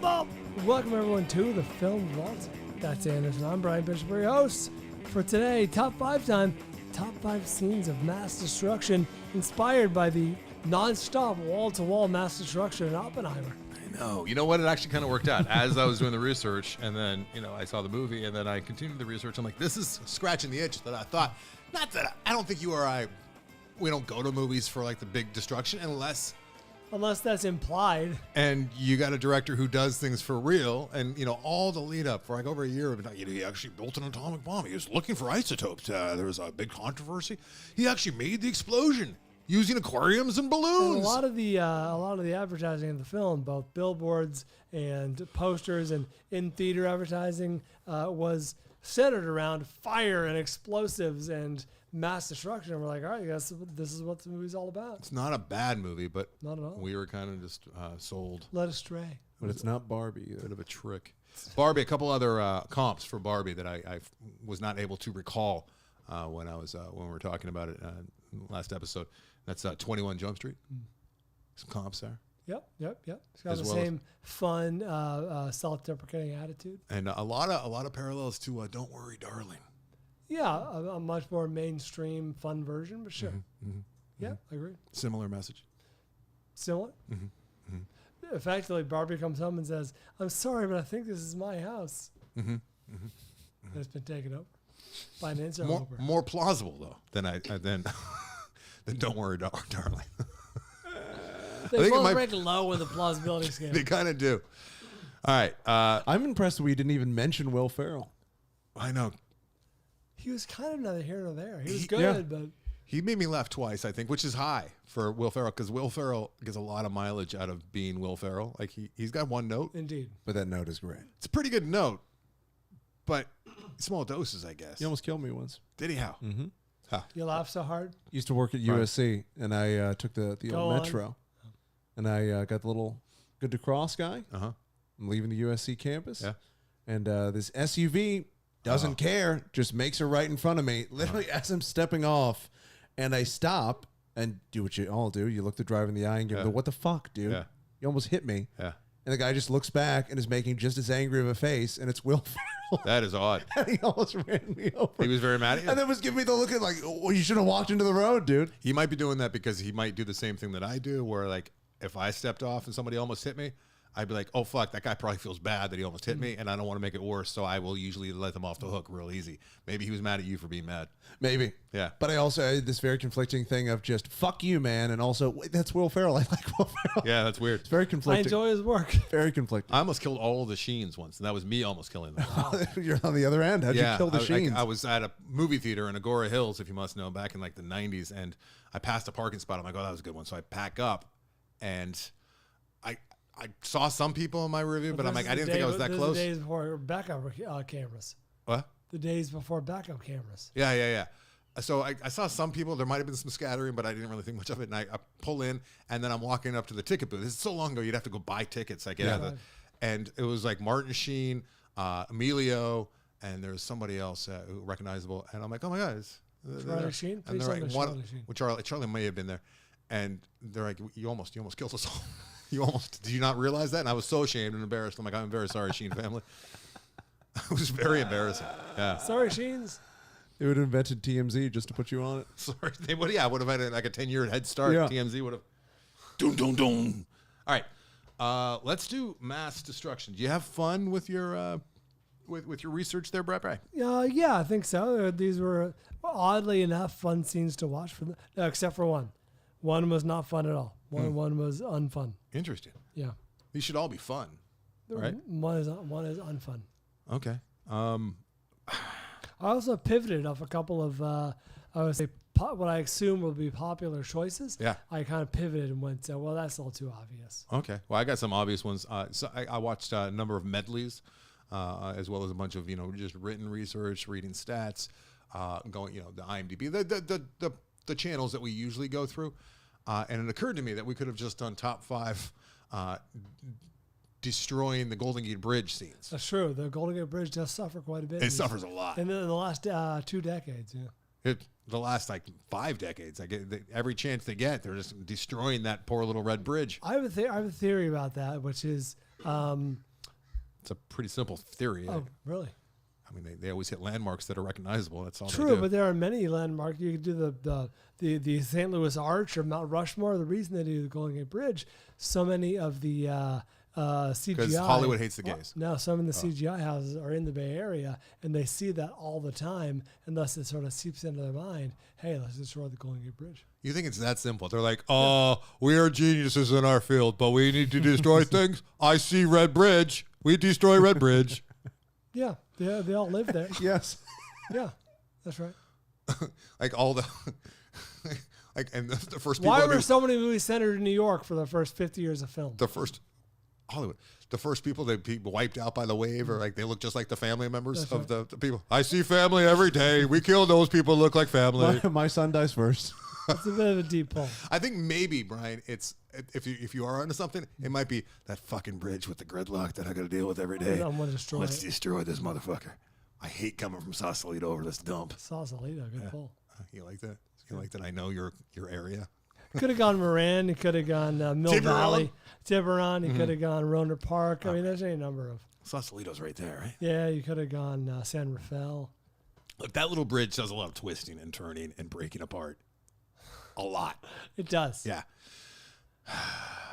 Bob. Welcome everyone to the Film Vault. That's Anderson. I'm Bryan Bishop, your host for today. Top 5 time. Top 5 scenes of mass destruction inspired by the non-stop wall-to-wall mass destruction in Oppenheimer. I know. You know what? It actually kind of worked out. As I was doing the research, and then, I saw the movie, and then I continued the research. I'm like, this is scratching the itch that I thought. Not that I don't think you or I, we don't go to movies for like the big destruction unless that's implied. And you got a director who does things for real, and all the lead up for like over a year. He actually built an atomic bomb. He was looking for isotopes. There was a big controversy. He actually made the explosion using aquariums and balloons. And a lot of the advertising in the film, both billboards and posters and in theater advertising, was centered around fire and explosives and mass destruction. And we're like, all right, I guess this is what the movie's all about. It's not a bad movie, but not at all. We were kind of just sold. Led astray. But it's not Barbie either. Bit of a trick. Barbie, a couple other comps for Barbie that I was not able to recall when we were talking about it last episode. That's 21 Jump Street. Some comps there. Yep. It's got the same fun, self-deprecating attitude, and a lot of parallels to "Don't Worry, Darling." Yeah, a much more mainstream, fun version, but sure. Yeah, I agree. Similar message. Similar. Effectively, Barbie comes home and says, "I'm sorry, but I think this is my house." And it's been taken over by an interloper. More plausible though than "Don't Worry, Darling." They both rank low in the plausibility scale. They kind of do. All right. I'm impressed we didn't even mention Will Ferrell. I know. He was kind of neither here nor there. He was good, but he made me laugh twice, I think, which is high for Will Ferrell, because Will Ferrell gets a lot of mileage out of being Will Ferrell. Like he's got one note. Indeed. But that note is great. It's a pretty good note, but small doses, I guess. He almost killed me once. Did he? How? Mm-hmm. How? You laugh so hard? Used to work at USC, and I took the old Metro. And I got the little good to cross guy. I'm leaving the USC campus. Yeah. And this SUV doesn't care, just makes a right in front of me, literally as I'm stepping off. And I stop and do what you all do. You look the driver in the eye and give him the, what the fuck, dude? Yeah. You almost hit me. Yeah. And the guy just looks back and is making just as angry of a face, and it's Will Ferrell. That is odd. And he almost ran me over. He was very mad at you? And then was giving me the look at like, oh, you should have walked into the road, dude. He might be doing that because he might do the same thing that I do, where like, if I stepped off and somebody almost hit me, I'd be like, oh, fuck, that guy probably feels bad that he almost hit me, and I don't want to make it worse, so I will usually let them off the hook real easy. Maybe he was mad at you for being mad. Maybe. Yeah. But I also had this very conflicting thing of just, fuck you, man, and also, wait, that's Will Ferrell. I like Will Ferrell. Yeah, that's weird. It's very conflicting. I enjoy his work. Very conflicting. I almost killed all the Sheens once, and that was me almost killing them. You're on the other end. How'd you kill the Sheens? I was at a movie theater in Agora Hills, if you must know, back in like the 90s, and I passed a parking spot. I'm like, oh, that was a good one. So I pack up, and I saw some people in my review, but I'm like, I didn't think I was that close. The days before backup cameras. What? The days before backup cameras. Yeah. So I saw some people. There might have been some scattering, but I didn't really think much of it. And I pull in, and then I'm walking up to the ticket booth. This is so long ago, you'd have to go buy tickets. I get out of the, and it was like Martin Sheen, Emilio, and there's somebody else recognizable. And I'm like, oh my God, Charlie Sheen. And they're like, Charlie may have been there, and they're like, you almost killed us all. Did you not realize that? And I was so ashamed and embarrassed. I'm like, I'm very sorry, Sheen family. It was very embarrassing. Yeah. Sorry, Sheens. They would have invented TMZ just to put you on it. Sorry. They would, I would have had like a 10-year head start. Yeah. TMZ would have. Doom. All right. Let's do mass destruction. Do you have fun with your with your research there, Brett? Yeah, I think so. These were oddly enough fun scenes to watch for them, except for one. One was not fun at all. One was unfun. Interesting. Yeah. These should all be fun, right? One is unfun. Okay. I also pivoted off a couple of, I would say, what I assume will be popular choices. Yeah. I kind of pivoted and went, well, that's all too obvious. Okay. Well, I got some obvious ones. So I watched a number of medleys, as well as a bunch of, just written research, reading stats, going, the IMDb, the channels that we usually go through. And it occurred to me that we could have just done top 5 destroying the Golden Gate Bridge scenes. That's true. The Golden Gate Bridge does suffer quite a bit. It suffers a lot. And in the last 2 decades, yeah. The last 5 decades, every chance they get, they're just destroying that poor little red bridge. I have a theory about that, which is It's a pretty simple theory. Oh, really? I mean, they always hit landmarks that are recognizable. That's all. True, they do. but there are many landmarks. You could do the St. Louis Arch or Mount Rushmore. The reason they do the Golden Gate Bridge, so many of the CGI. Because Hollywood hates the gays. No, some of the CGI houses are in the Bay Area, and they see that all the time, and thus it sort of seeps into their mind, hey, let's destroy the Golden Gate Bridge. You think it's that simple? They're like, we are geniuses in our field, but we need to destroy things. I see Red Bridge. We destroy Red Bridge. Yeah, they all live there. Yes. Yeah, that's right. Like all the... like, and the first people... Why were so many movies centered in New York for the first 50 years of film? The first... Hollywood. The first people that be wiped out by the wave, or like they look just like the family members of the people. I see family every day. We kill those people who look like family. My son dies first. It's a bit of a deep pull. I think maybe, Brian, it's if you are onto something, it might be that fucking bridge with the gridlock that I got to deal with every day. I'm gonna destroy Let's it. destroy this motherfucker. I hate coming from Sausalito over this dump. Sausalito, good pull. You like that? You like that? I know your area. Could have gone Moran. He could have gone Mill Tiburon. Valley, Tiburon. He could have gone Roner Park. I mean, there's any number of. Sausalito's right there, right? Yeah, you could have gone San Rafael. Look, that little bridge does a lot of twisting and turning and breaking apart. A lot. It does. Yeah.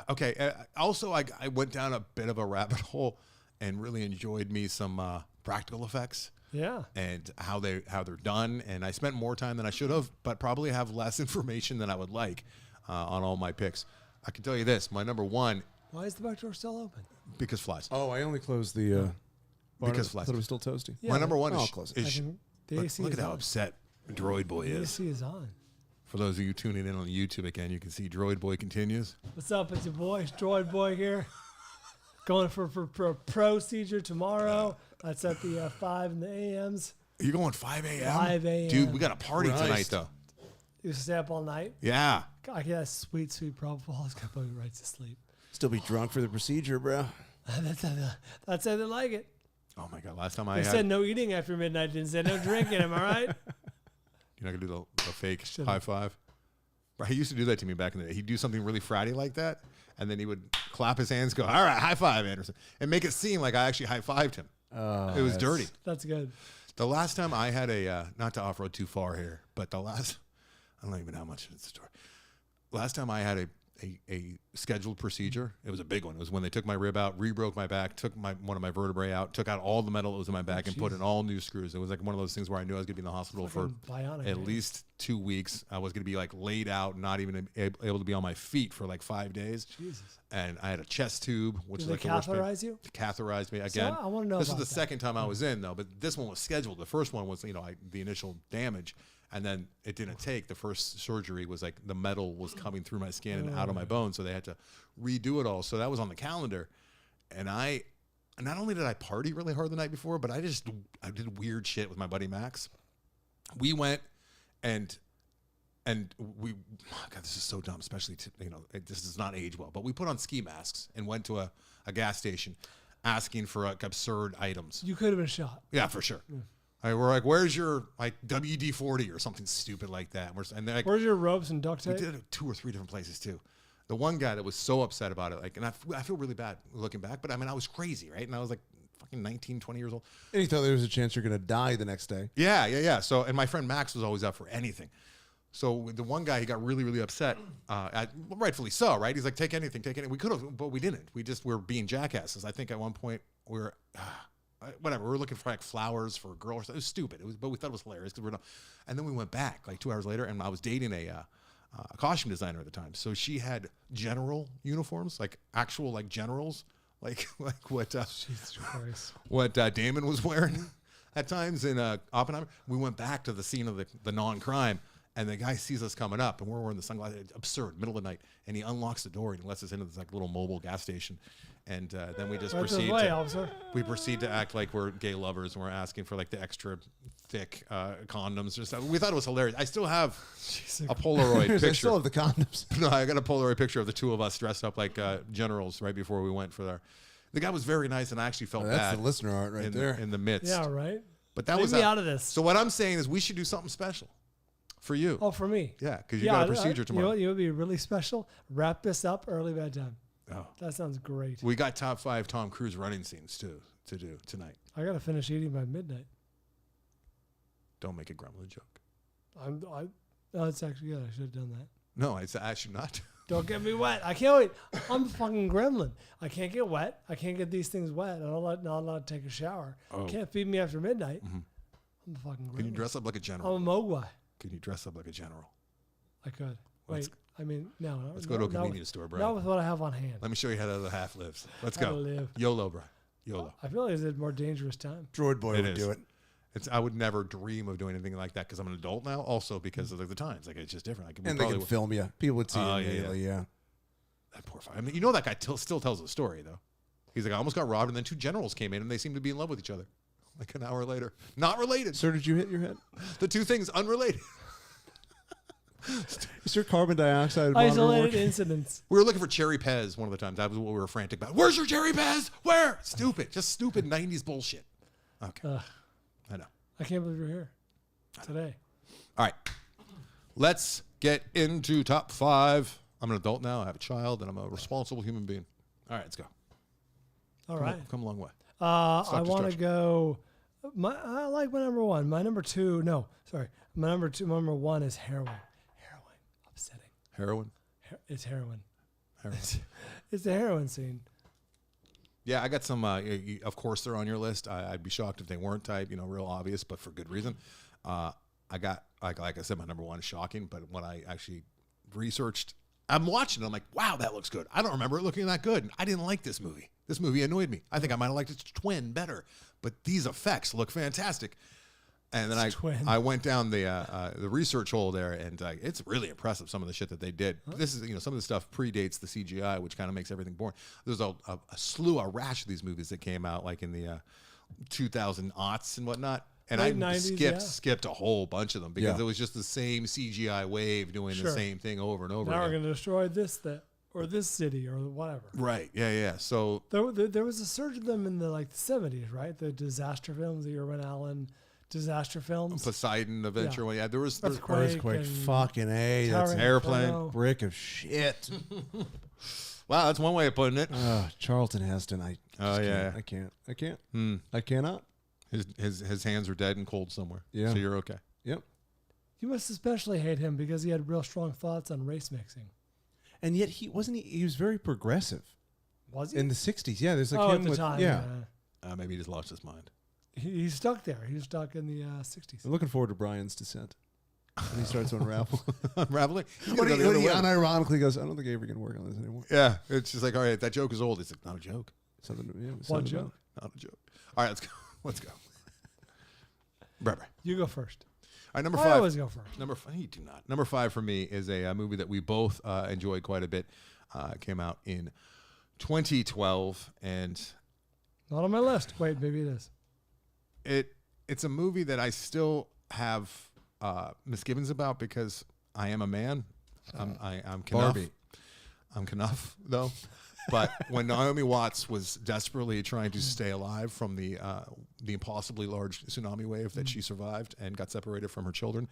Okay. Also, I went down a bit of a rabbit hole and really enjoyed me some practical effects. Yeah. And how they're done. And I spent more time than I should have, but probably have less information than I would like on all my picks. I can tell you this: my number one. Why is the back door still open? Because flies. Oh, I only closed the. Because I flies. thought it was still toasty. Yeah, my number one I'll is. close it. The AC Look is at how on. upset Droid Boy The is. AC is on. For those of you tuning in on YouTube again, you can see Droid Boy continues. What's up? It's your boy, Droid Boy here. Going for a procedure tomorrow. That's at the 5 in the a.m.s. Are you going 5 a.m.? 5 a.m. Dude, we got a party Christ. tonight, though. You stay up all night. Yeah. I get that sweet propofol. It's gonna put me right to sleep. Still be drunk for the procedure, bro. That's how they like it. Oh, my God. Last time I They had... said no eating after midnight. Didn't say no drinking. Am I right? You're not going to do the fake high five? He used to do that to me back in the day. He'd do something really fratty like that, and then he would clap his hands, go, all right, high five, Anderson, and make it seem like I actually high-fived him. It was dirty. That's good. The last time I had not to off-road too far here, but I don't even know how much it's the story. Last time I had a scheduled procedure, it was a big one. It was when they took my rib out, re-broke my back, took one of my vertebrae out, took out all the metal that was in my back, and put in all new screws. It was like one of those things where I knew I was going to be in the hospital for at least 2 weeks. I was going to be like laid out, not even able to be on my feet for like 5 days. Jesus. And I had a chest tube, which is Did like they the worst pain. catheterize you? Catheterized me again. I want to know this is about the second time I was in, though, but this one was scheduled. The first one was, the initial damage. And then it didn't take. The first surgery was like the metal was coming through my skin and out of my bones, so they had to redo it all. So that was on the calendar. And not only did I party really hard the night before, but I did weird shit with my buddy Max. We went and we, God, this is so dumb, especially this does not age well. But we put on ski masks and went to a gas station asking for like absurd items. You could have been shot. Yeah, for sure. Yeah. We're like, where's your WD-40 or something stupid like that? And they're like, where's your ropes and duct tape? We did it 2 or 3 different places too. The one guy that was so upset about it, and I feel really bad looking back, but I mean, I was crazy, right? And I was like fucking 19, 20 years old. And you thought there was a chance you're going to die the next day. Yeah. So, and my friend Max was always up for anything. So the one guy, he got really, really upset, rightfully so, right? He's like, take anything. We could have, but we didn't. We just were being jackasses. I think at one point we were... whatever, we were looking for like flowers for a girl or something. It was stupid. But we thought it was hilarious because and then we went back like 2 hours later, and I was dating a costume designer at the time. So she had general uniforms, like actual like generals, like what Jesus Christ. what Damon was wearing at times in Oppenheimer. We went back to the scene of the non-crime, and the guy sees us coming up, and we're wearing the sunglasses. Absurd, middle of the night, and he unlocks the door and he lets us into this like little mobile gas station. And then we just proceed to act like we're gay lovers, and we're asking for like the extra thick condoms or stuff. We thought it was hilarious. I still have a Polaroid picture. I still have the condoms. No, I got a Polaroid picture of the two of us dressed up like generals right before we went for the guy was very nice, and I actually felt bad. That's the listener art right there. In the midst. Yeah, right. But that Leave was me out of this. So what I'm saying is we should do something special for you. Oh, for me. Yeah, because you got a procedure tomorrow. You know what would be really special? Wrap this up early bedtime. Oh. That sounds great. We got top 5 Tom Cruise running scenes too to do tonight. I got to finish eating by midnight. Don't make a gremlin joke. No, it's actually good. I should have done that. No, it's actually not. Don't get me wet. I can't wait. I'm a fucking gremlin. I can't get wet. I can't get these things wet. I'm not allowed to take a shower. Oh. Can't feed me after midnight. I'm a fucking gremlin. Can you dress up like a general? I'm a mogwai. Can you dress up like a general? I could. Let's- Wait. I mean, no. Let's go to a convenience store, Brian. Not with what I have on hand. Let me show you how the other half lives. Let's How go. to live. YOLO, Brian. YOLO. I feel like it's a more dangerous time. Droid boy It would is. do it. I would never dream of doing anything like that because I'm an adult now. Also because of the times, like it's just different. And they can film you. People would see you Oh, yeah, immediately. Yeah. That poor fucker. I mean, you know that guy still tells the story though. He's like, I almost got robbed, and then 2 generals came in, and they seemed to be in love with each other. Like an hour later, not related. Sir, did you hit your head? The 2 things unrelated. Is there carbon dioxide monitor Isolated working? incidents. We were looking for cherry Pez one of the times. That was what we were frantic about. Where's your cherry Pez? Where? Stupid, just stupid 90s bullshit. Okay, I know. I can't believe you're here today. All right, let's get into top 5. I'm an adult now. I have a child, and I'm a responsible human being. All right, let's go. All right. Come a long way. I want to go. I like my number 1. My number 2. No, sorry. My number 1 is heroin. Heroin. Upsetting. Heroin. It's heroin. Heroin. It's the heroin scene. Yeah, I got some. Of course, they're on your list. I'd be shocked if they weren't. Real obvious, but for good reason. I got like I said, my number 1 is shocking. But when I actually researched, I'm watching it. I'm like, wow, that looks good. I don't remember it looking that good. I didn't like this movie. This movie annoyed me. I think I might have liked its twin better. But these effects look fantastic. And then I went down the research hole there, and it's really impressive, some of the shit that they did. Huh? This is, some of the stuff predates the CGI, which kind of makes everything boring. There's a rash of these movies that came out like in the 2000 aughts and whatnot. And I 90s, skipped a whole bunch of them because it was just the same CGI wave doing the same thing over and over now again. We're going to destroy that, or this city, or whatever. Right, yeah. So there was a surge of them in the 70s, right? The disaster films, the Irwin Allen disaster films. Poseidon Adventure. Yeah, there was Earthquake. Fucking A. That's an airplane. Brick of shit. Wow, that's one way of putting it. Charlton Heston. I can't. I cannot. His hands are dead and cold somewhere. Yeah. So you're okay. Yep. You must especially hate him because he had real strong thoughts on race mixing. And yet he was very progressive. Was he? In the 60s. Yeah, there's in the time. Yeah. Maybe he just lost his mind. He's stuck there. He's stuck in the 60s. I'm looking forward to Bryan's descent. When he starts to unravel. Unraveling? When he unironically goes, I don't think Avery can work on this anymore. Yeah. It's just like, all right, that joke is old. It's like, not a joke. One joke. Not a joke. All right, let's go. Bye. You go first. All right, number 5. I always go first. You do not. Number 5 for me is a movie that we both enjoyed quite a bit. Came out in 2012, and not on my list. Wait, maybe it is. It's a movie that I still have misgivings about because I am a man. I'm Knuff. Barbie. I'm Knuff, though. But when Naomi Watts was desperately trying to stay alive from the impossibly large tsunami wave that she survived and got separated from her children,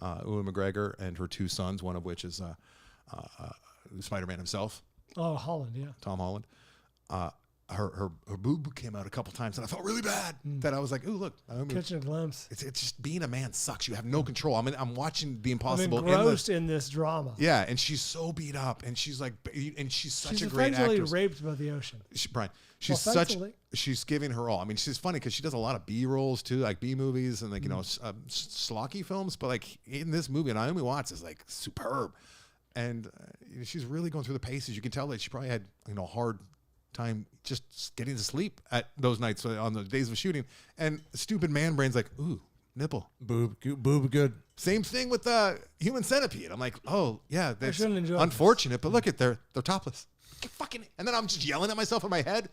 Ewan McGregor and her 2 sons, one of which is Spider-Man himself. Oh, Holland, yeah. Tom Holland. Her boob came out a couple times, and I felt really bad that I was like, "Ooh, look!" Catching a glimpse. It's just being a man sucks. You have no control. I'm watching The Impossible. I'm engrossed in this drama. Yeah, and she's so beat up, and she's like, and she's such a great actress. actress. Raped by the ocean. Brian, she's giving her all. I mean, she's funny because she does a lot of B rolls too, like B movies and like schlocky films. But like in this movie, Naomi Watts is like superb, and she's really going through the paces. You can tell that she probably had hard time just getting to sleep at those nights on the days of shooting, and stupid man brain's like, ooh, nipple, boob good. Same thing with Human Centipede. I'm like, oh yeah, that's this. unfortunate, but look at they're topless. Fucking, and then I'm just yelling at myself in my head.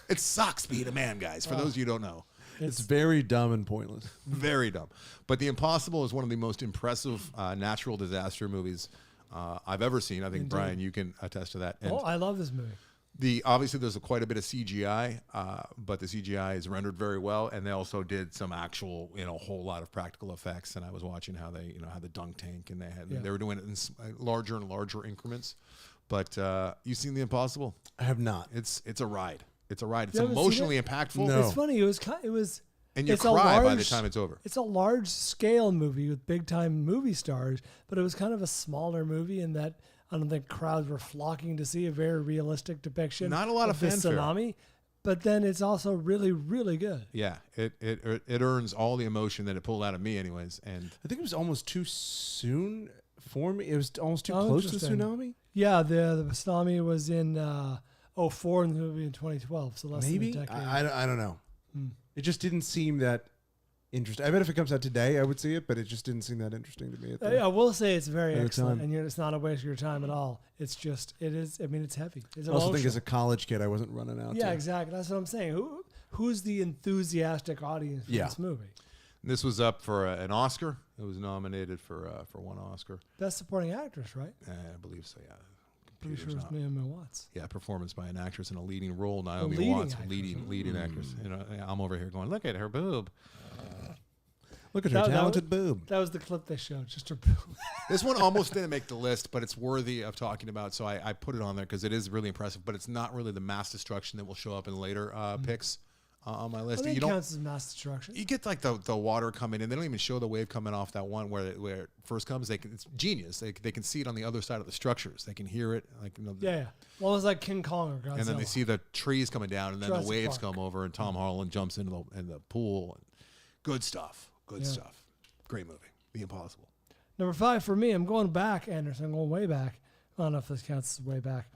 It sucks being a man, guys. For those of you who don't know, it's very dumb and pointless. Very dumb. But The Impossible is one of the most impressive natural disaster movies I've ever seen. I think Indeed. Brian, you can attest to that. And I love this movie. Obviously there's quite a bit of CGI, but the CGI is rendered very well, and they also did some actual, a whole lot of practical effects. And I was watching how they, had the dunk tank, and they were doing it in larger and larger increments. But you've seen The Impossible? I have not. It's a ride. It's a ride. It's You haven't seen emotionally it? impactful. No. It's funny. And you it's a cry by the large- time it's over. It's a large scale movie with big time movie stars, but it was kind of a smaller movie in that I don't think crowds were flocking to see a very realistic depiction. Not a lot of the fanfare. tsunami, but then it's also really, really good. Yeah, it earns all the emotion that it pulled out of me, anyways. And I think it was almost too soon for me. It was almost too Oh, close to interesting. tsunami. Yeah, the tsunami was in 2004 and the movie in 2012, so less Maybe than a decade. I don't know. Hmm. It just didn't seem that interesting. I bet if it comes out today, I would see it, but it just didn't seem that interesting to me. At the, I will say it's very at the excellent, time. and it's not a waste of your time at all. It's just, it is, I mean, it's heavy. It's I also think emotional. as a college kid, I wasn't running out. Yeah, to, exactly. That's what I'm saying. Who's the enthusiastic audience for Yeah. this movie? this was up for an Oscar. It was nominated for one Oscar. Best supporting actress, right? I believe so. Yeah. Pretty sure Computer's it's not- Naomi Watts. Yeah, performance by an actress in a leading role. Naomi leading Watts, actress. leading actress. You know, I'm over here going, look at her boob. Look at her That- that talented boob. That was the clip they showed. Just her. This one almost didn't make the list, but it's worthy of talking about. So I put it on there because it is really impressive. But it's not really the mass destruction that will show up in later picks on my I list. think You it don't. counts as mass destruction. You get like the water coming in. They don't even show the wave coming off that one where it first comes. It's genius. They can see it on the other side of the structures. They can hear it. Like Yeah. Well, it was like King Kong or Godzilla. And then they see the trees coming down, and then Jurassic the waves Park. come over, and Tom Holland jumps into the pool. Good stuff. Good Yeah. stuff. Great movie. The Impossible. Number 5 for me, I'm going back, Anderson. I'm going way back. I don't know if this counts as way back.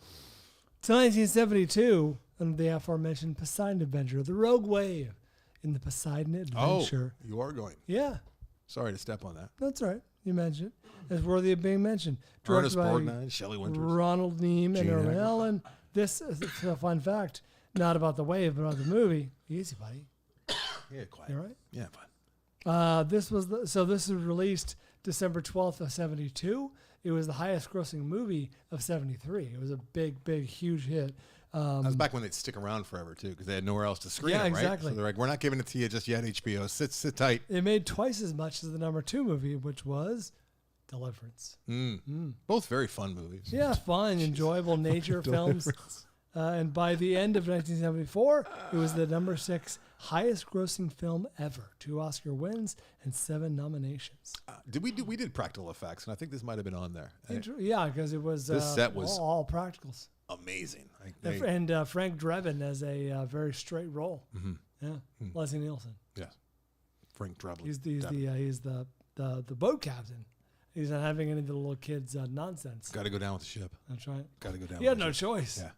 To 1972, and the aforementioned Poseidon Adventure, the Rogue Wave in the Poseidon Adventure. Oh, you are going. Yeah, Sorry to step on that. that's right. You mentioned it. It's worthy of being mentioned. Ernest Directed by Borgnine, Shelley Winters. Ronald Neame and Gene Irwin Hackman. Allen. This is a fun fact, not about the wave, but about the movie. Easy, buddy. Yeah, quiet. You all right? Yeah, fine. This was released December 12th of 72. It was the highest grossing movie of 73. It was a big, huge hit. That was back when they'd stick around forever, too, because they had nowhere else to screen Yeah, it, right? exactly. So they're like, we're not giving it to you just yet, HBO. Sit tight. It made twice as much as the number 2 movie, which was Deliverance. Both very fun movies. Yeah, fun, enjoyable nature films. And by the end of 1974, it was the number 6 highest grossing film ever. 2 Oscar wins and 7 nominations. We did practical effects, and I think this might have been on there. Yeah, because it was, This set was- all practicals. Amazing. And Frank Drebin as a very straight role. Yeah, Leslie Nielsen. Yes. Frank Drebin. He's the boat captain. He's not having any of the little kids' nonsense. Got to go down with the ship. That's right. Got to go down. He had with no the ship. choice. Yeah.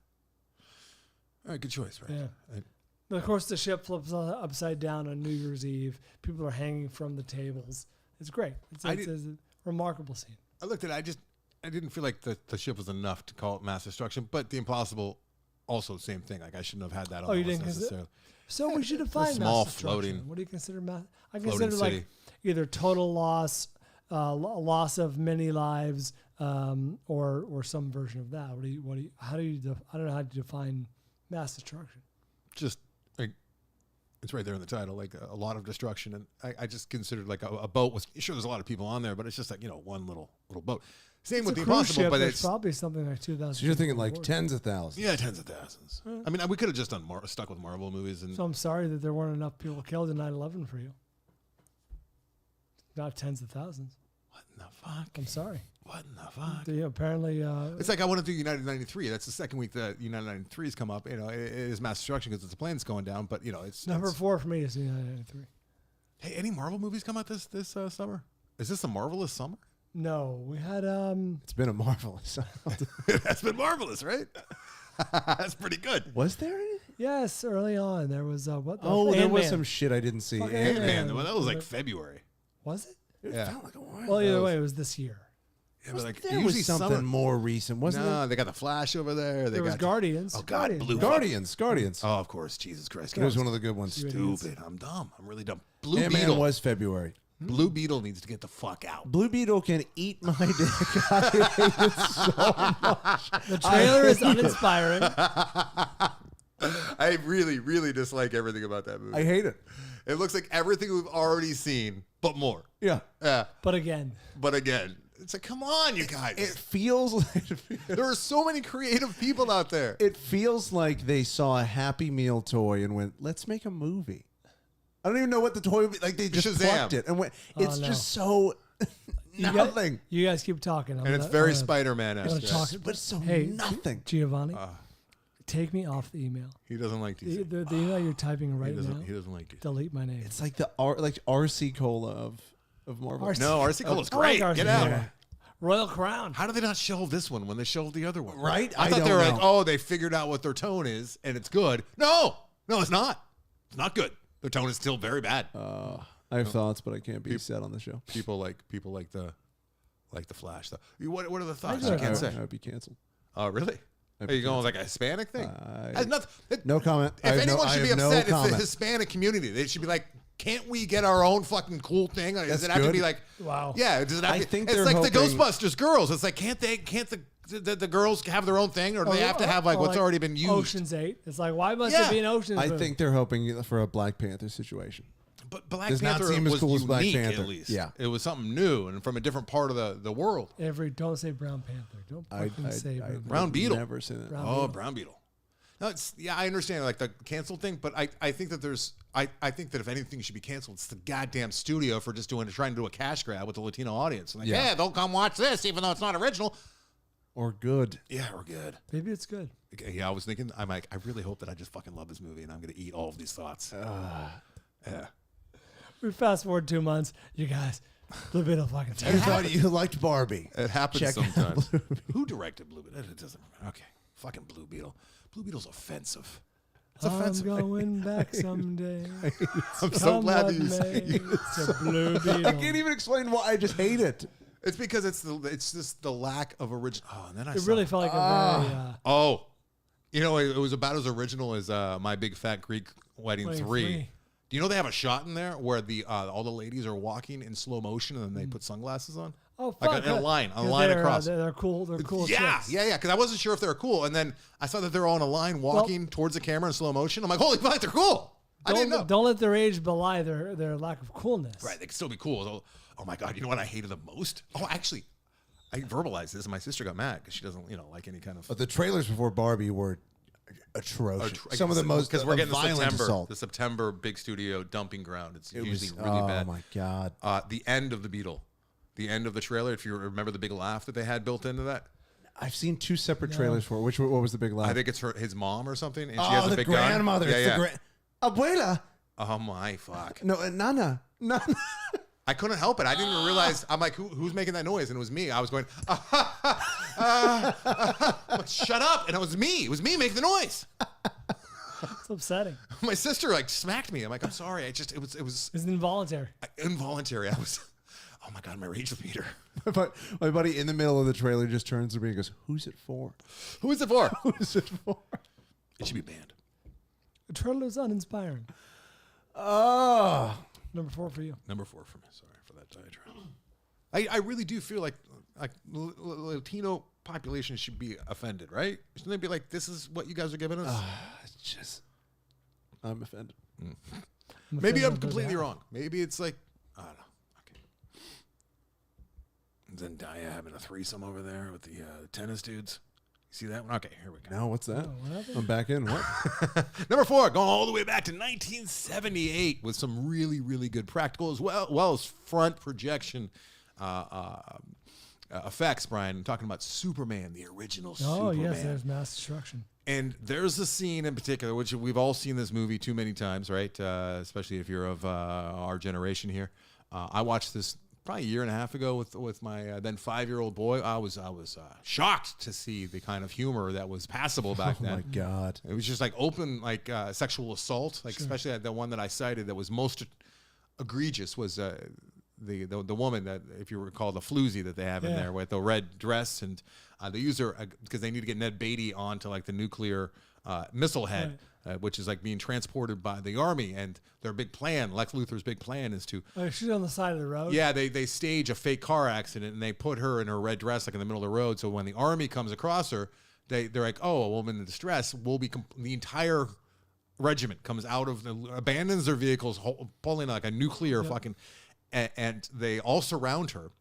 All right, good choice, right? Yeah. I- And of course, the ship flips upside down on New Year's Eve. People are hanging from the tables. It's great. It's a remarkable scene. I looked at it. I didn't feel like the ship was enough to call it mass destruction, but the Impossible, also same thing. Like I shouldn't have had that on Oh, the you list didn't consider- necessarily. So we should define small mass destruction. floating- What do you consider mass? I floating consider like city. either total loss, loss of many lives, or some version of that. I don't know how to define mass destruction. Just like it's right there in the title, like a lot of destruction. And I just considered like a boat was sure there's a lot of people on there, but it's just like, one little boat. Same It's with a the cruise Impossible, ship, but there's it's probably something like 2,000. So you're thinking people like aboard. tens of thousands. yeah, tens of thousands. I mean, we could have just done stuck with Marvel movies and So I'm sorry that there weren't enough people killed in 9/11 for you. Not tens of thousands. what in the fuck? I'm sorry. What in the fuck? Apparently, It's like I want to do United 93. That's the second week that United 93 has come up. It is mass destruction because it's a plane's going down. But it's number 4 for me is United 93. Hey, any Marvel movies come out this summer? Is this a marvelous summer? No, we had It's been a marvelous. It has been marvelous, right? That's pretty good. Was there any? yes, early on there was what? Oh, there was Ant-Man. some shit I didn't see. Fucking Ant-Man. Ant-Man. Man, that was like February. Was it? It Yeah. felt like a while. Well, either ago. way, it was this year. Yeah, but like There usually was something summer. more recent, wasn't No, they got the Flash over there. They There was got Guardians. Oh, God, Guardians. Blue- there? Guardians. Oh, of course, Jesus Christ. It was one of the good ones. Stupid. I'm dumb. I'm really dumb. Blue Ant-Man Beetle. was February. Blue Beetle needs to get the fuck out. Blue Beetle can eat my dick. I hate it so The trailer is uninspiring. I really, really dislike everything about that movie. I hate it. It looks like everything we've already seen, but more. Yeah. Yeah. But again, But again, It's like, come on, you guys. It feels like There are so many creative people out there. it feels like they saw a Happy Meal toy and went, let's make a movie. I don't even know what the toy would be. Like, they just Shazam. plucked it and went, it's no. just so nothing. You guys keep talking. And it's very Spider-Man-esque. talk. But so Hey, nothing. Giovanni, take me off the email. He doesn't like DC. The email you're typing right now. He doesn't like DC. Delete my name. It's like the RC Cola of Marvel. RC No, RC Cola's I like great. RC Get out. Cola. Royal Crown. How do they not shelve this one when they shelved the other one? Right? I I thought don't they were know. like, oh, they figured out what their tone is and it's good. No, it's not. It's not good. Their tone is still very bad. I have thoughts, but I can't be said on the show. People like the Flash though. What are the thoughts? I You do can't have say. I would be canceled. Oh, really? Are you going with like a Hispanic thing? Has nothing. No comment. If anyone I should be have no upset, it's the comment. Hispanic community. They should be like, can't we get our own fucking cool thing? Does That's it have to good. be like, Wow. Yeah, does it have I to think it's they're like the hoping- Ghostbusters girls. It's like, can't the girls have their own thing, or do they have to have like what's already been used? Ocean's 8. It's like, why must Yeah. it be an Ocean's I movie? think they're hoping for a Black Panther situation. But Black Does not Panther seem as was cool as unique, Black Panther. at least. Yeah. It was something new and from a different part of the world. Don't say Brown Panther. Don't fucking say Brown Panther. Brown Beetle. Never say that. Brown Beetle. No, I understand like the cancel thing, but I think that I think that if anything should be canceled, it's the goddamn studio for just trying to do a cash grab with the Latino audience. Like, yeah, they'll come watch this even though it's not original. Or good. Yeah, we're good. Maybe it's good. Yeah, I was thinking, I'm like, I really hope that I just fucking love this movie and I'm gonna eat all of these thoughts. Yeah. We fast forward 2 months. You guys, Blue Beetle fucking You thought you liked Barbie. It happens Check out sometimes. Who directed Blue Beetle? It doesn't. Okay, fucking Blue Beetle. Blue Beetle's offensive. It's offensive. I'm going back someday. I'm so glad that you say it. It's a Blue Beetle. I can't even explain why. I just hate it. It's because it's just the lack of original. Oh, and then I It saw really felt like a very. Oh, it was about as original as My Big Fat Greek Wedding Wedding 3. 3. Do you know they have a shot in there where all the ladies are walking in slow motion and then they put sunglasses on? Oh, fuck. Like in a line they're, across. They're cool. They're cool. Yeah, chicks. yeah. Because I wasn't sure if they were cool, and then I saw that they're all in a line walking towards the camera in slow motion. I'm like, holy fuck, they're cool. I didn't know. Don't let their age belie their lack of coolness. Right, they can still be cool. Oh my god, you know what I hated the most? Oh, actually, I verbalized this, and my sister got mad because she doesn't, like any kind of. But the trailers before Barbie were atrocious. Some of the most because we're getting violent assault. the September big studio dumping ground. It's usually really bad. Oh my god! The end of the Beetle, the end of the trailer. If you remember the big laugh that they had built into that, I've seen 2 separate trailers for it. What was the big laugh? I think it's his mom or something, and she has a the big grandmother. gun. It's the Abuela. Oh my fuck! No, Nana. I couldn't help it. I didn't even realize. I'm like, who's making that noise? And it was me. I was going, shut up! And it was me. It was me making the noise. It's upsetting. My sister smacked me. I'm like, I'm sorry. It was It's involuntary. involuntary. I was, oh my god, my rage meter. My buddy in the middle of the trailer just turns to me and goes, "Who's it for? Who is it for? Who is it for?" It should be banned. The trailer's uninspiring. Oh, Number 4 for you. Number 4 for me. Sorry for that diatribe. I really do feel like Latino population should be offended, right? Shouldn't they be like, this is what you guys are giving us? it's just, I'm offended. Maybe I'm completely wrong. Maybe it's like, I don't know. Okay. Zendaya having a threesome over there with the tennis dudes. You see that one? Okay, here we go. Now what's that? what I'm back in. What? Number 4, going all the way back to 1978 with some really, really good practical as well as front projection effects, Brian. I'm talking about Superman, the original Superman. Oh, yes, there's mass destruction. And there's a scene in particular, which we've all seen this movie too many times, right? Especially if you're of our generation here. I watched this probably a year and a half ago with my then 5-year-old boy. I was shocked to see the kind of humor that was passable back then. Oh my god! It was just like open sexual assault, especially the one that I cited that was most egregious was the woman that, if you recall, the floozy that they have in there with the red dress, and they use her because they need to get Ned Beatty onto the nuclear missile head. Right. Which is being transported by the army, and their big plan, Lex Luthor's big plan, is to. She's on the side of the road. Yeah, they stage a fake car accident, and they put her in her red dress in the middle of the road. So when the army comes across her, they're like, "Oh, a woman in distress." The entire regiment comes out of abandons their vehicles, pulling a nuclear fucking, and they all surround her.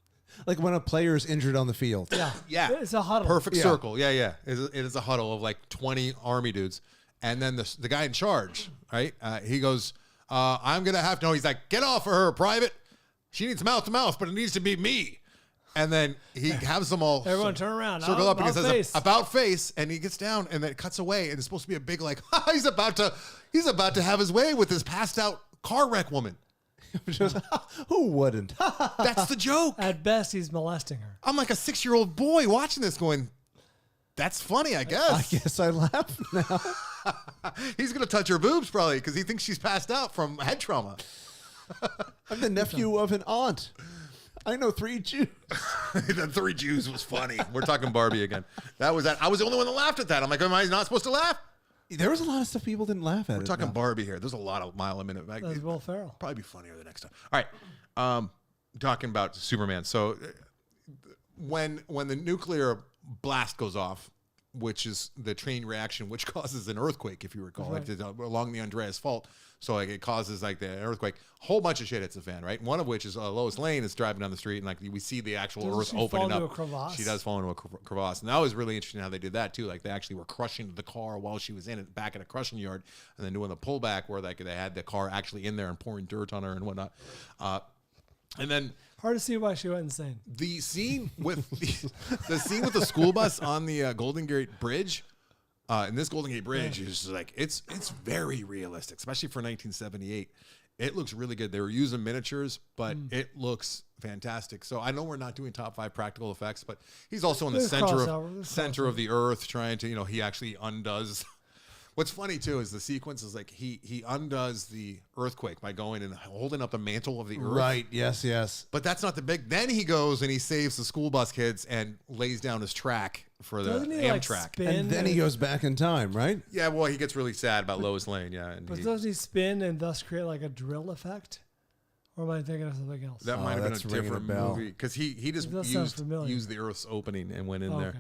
Like when a player is injured on the field. Yeah. Yeah. It's a huddle. Perfect circle. Yeah, yeah. It is a huddle of like 20 Army dudes. And then the guy in charge, right? He goes, I'm going to have to know. He's like, get off of her, Private. She needs mouth to mouth, but it needs to be me. And then he has them all. Everyone turn around. Circle up and he says, face. about face. And he gets down and then it cuts away. And it's supposed to be a big, like, he's about to have his way with this passed out car wreck woman. Just, who wouldn't? That's the joke. At best, he's molesting her. I'm like a 6-year-old boy watching this going, that's funny, I guess. I guess I laugh now. He's going to touch her boobs probably because he thinks she's passed out from head trauma. I'm the nephew of an aunt. I know 3 Jews. The 3 Jews was funny. We're talking Barbie again. That was that. I was the only one that laughed at that. I'm like, am I not supposed to laugh? There was a lot of stuff people didn't laugh at. We're talking Barbie here. There's a lot of mile a minute. That's Will Ferrell. Probably be funnier the next time. All right. Talking about Superman. So when the nuclear blast goes off, which is the chain reaction, which causes an earthquake, if you recall, right. like along the Andreas Fault. So like it causes like the earthquake. A whole bunch of shit hits the fan, right? One of which is Lois Lane is driving down the street, and like we see the actual Doesn't earth she opening fall up. into a crevasse? She does fall into a crevasse, and that was really interesting how they did that too. Like they actually were crushing the car while she was in it, back in a crushing yard, and then doing the pullback where like they had the car actually in there and pouring dirt on her and whatnot. And then hard to see why she went insane. the scene with the scene with the school bus on the Golden Gate Bridge. And this Golden Gate Bridge is like it's very realistic, especially for 1978. It looks really good. They were using miniatures, but it looks fantastic. So I know we're not doing top 5 practical effects, but he's also in the center of the earth trying to, he actually undoes. What's funny too is the sequence is like he undoes the earthquake by going and holding up the mantle of the earth. Right. Yes. Yes. But that's not the big. Then he goes and he saves the school bus kids and lays down his track for the Amtrak. And then he goes back in time, right? Yeah, well, he gets really sad about Lois Lane, yeah. And doesn't he spin and thus create like a drill effect? Or am I thinking of something else? That might have been a different movie. Because he just used the Earth's opening and went in there. Okay.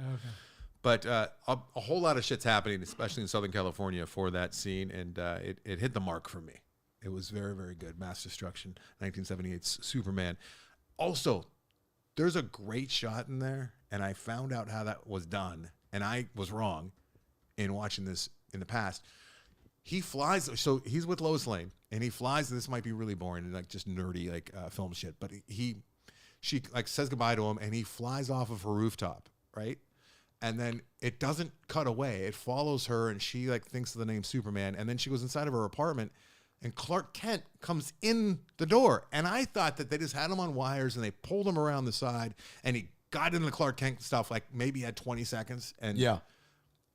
But a whole lot of shit's happening, especially in Southern California for that scene, and it hit the mark for me. It was very, very good. Mass Destruction, 1978's Superman. Also, there's a great shot in there, and I found out how that was done, and I was wrong in watching this in the past. He flies, so he's with Lois Lane, and he flies. This might be really boring and like just nerdy like film shit, but she like says goodbye to him, and he flies off of her rooftop, right? And then it doesn't cut away. It follows her, and she like thinks of the name Superman, and then she goes inside of her apartment, and Clark Kent comes in the door. And I thought that they just had him on wires, and they pulled him around the side, and he got into the Clark Kent stuff, like maybe had 20 seconds. And yeah.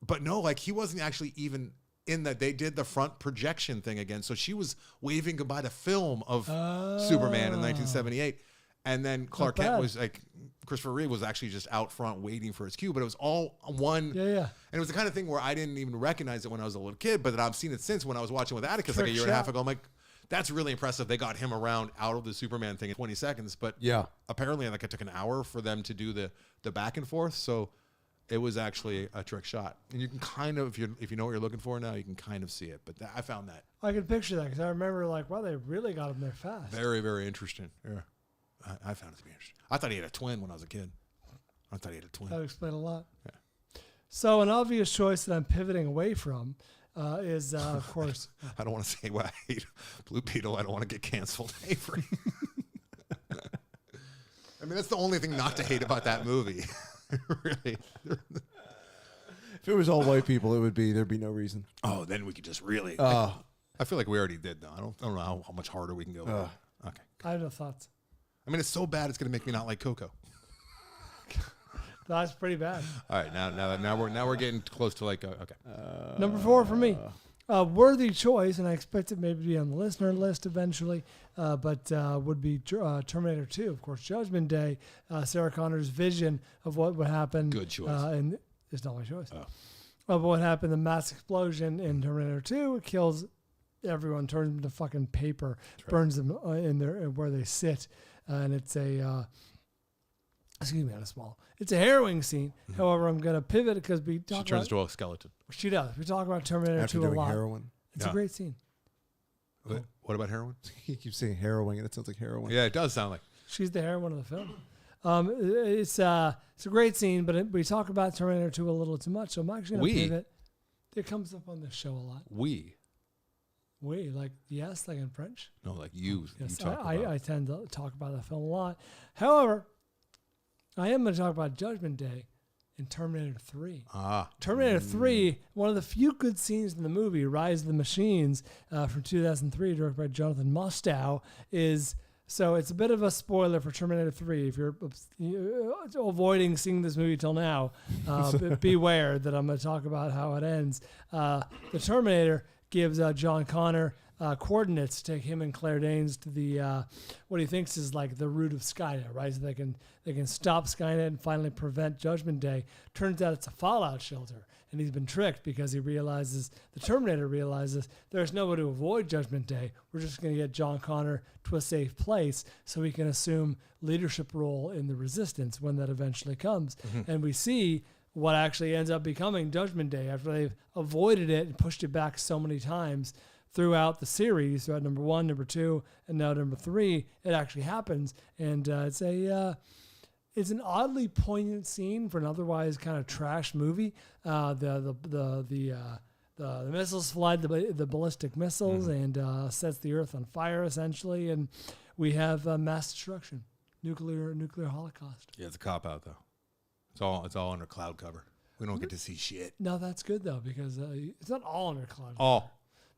But no, like he wasn't actually even in that. They did the front projection thing again. So she was waving goodbye to film of Superman in 1978. And then Clark Kent was like, Christopher Reeve was actually just out front waiting for his cue, but it was all one. Yeah, yeah. And it was the kind of thing where I didn't even recognize it when I was a little kid, but I've seen it since when I was watching with Atticus like a year and a half ago. I'm like, that's really impressive. They got him around out of the Superman thing in 20 seconds, but apparently like it took an hour for them to do the back and forth. So it was actually a trick shot. And you can kind of, if you know what you're looking for now, you can kind of see it. But I found that. I can picture that because I remember like, wow, they really got him there fast. Very, very interesting. Yeah. I found it to be interesting. I thought he had a twin when I was a kid. I thought he had a twin. That would explain a lot. Yeah. So an obvious choice that I'm pivoting away from is, of course. I don't want to say what I hate. Blue Beetle. I don't want to get canceled. Avery. I mean, that's the only thing not to hate about that movie. Really. If it was all white people, there'd be no reason. Oh, then we could just really. I feel like we already did, though. I don't know how much harder we can go. Okay. I have no thoughts. I mean, it's so bad it's going to make me not like Coco. That's pretty bad. All right, now we're getting close to like okay. Number 4 for me, worthy choice, and I expect it maybe to be on the listener list eventually, but would be Terminator 2, of course, Judgment Day. Sarah Connor's vision of what would happen. Good choice. And it's not my choice. Of what happened, the mass explosion in Terminator 2 kills everyone, turns them to fucking paper, burns them in there where they sit. And it's it's a harrowing scene. Mm-hmm. However, I'm going to pivot because she turns into a skeleton. She does. We talk about Terminator 2 a lot. Heroin. It's a great scene. What about heroin? He keeps saying harrowing, and it sounds like heroin. Yeah, it does sound like. She's the heroine of the film. It's a great scene, but we talk about Terminator 2 a little too much, so I'm actually going to pivot. It comes up on this show a lot. We, like yes, like in French? No, like you. Yes, you talk about. I tend to talk about the film a lot. However, I am going to talk about Judgment Day in Terminator 3. Terminator 3, one of the few good scenes in the movie, Rise of the Machines, from 2003, directed by Jonathan Mostow, is... So it's a bit of a spoiler for Terminator 3. If you're avoiding seeing this movie till now, beware that I'm going to talk about how it ends. The Terminator gives John Connor coordinates to take him and Claire Danes to the what he thinks is like the root of Skynet, right? So they can stop Skynet and finally prevent Judgment Day. Turns out it's a fallout shelter. And he's been tricked because the Terminator realizes there's no way to avoid Judgment Day. We're just going to get John Connor to a safe place so he can assume leadership role in the resistance when that eventually comes. Mm-hmm. And we see what actually ends up becoming Judgment Day after they've avoided it and pushed it back so many times throughout the series, throughout number 1, number 2, and now number 3. It actually happens. And it's an oddly poignant scene for an otherwise kind of trash movie. The missiles fly the ballistic missiles and sets the Earth on fire essentially, and we have mass destruction, nuclear holocaust. Yeah, it's a cop out though. It's all under cloud cover. We don't get to see shit. No, that's good though because it's not all under cloud cover. Oh,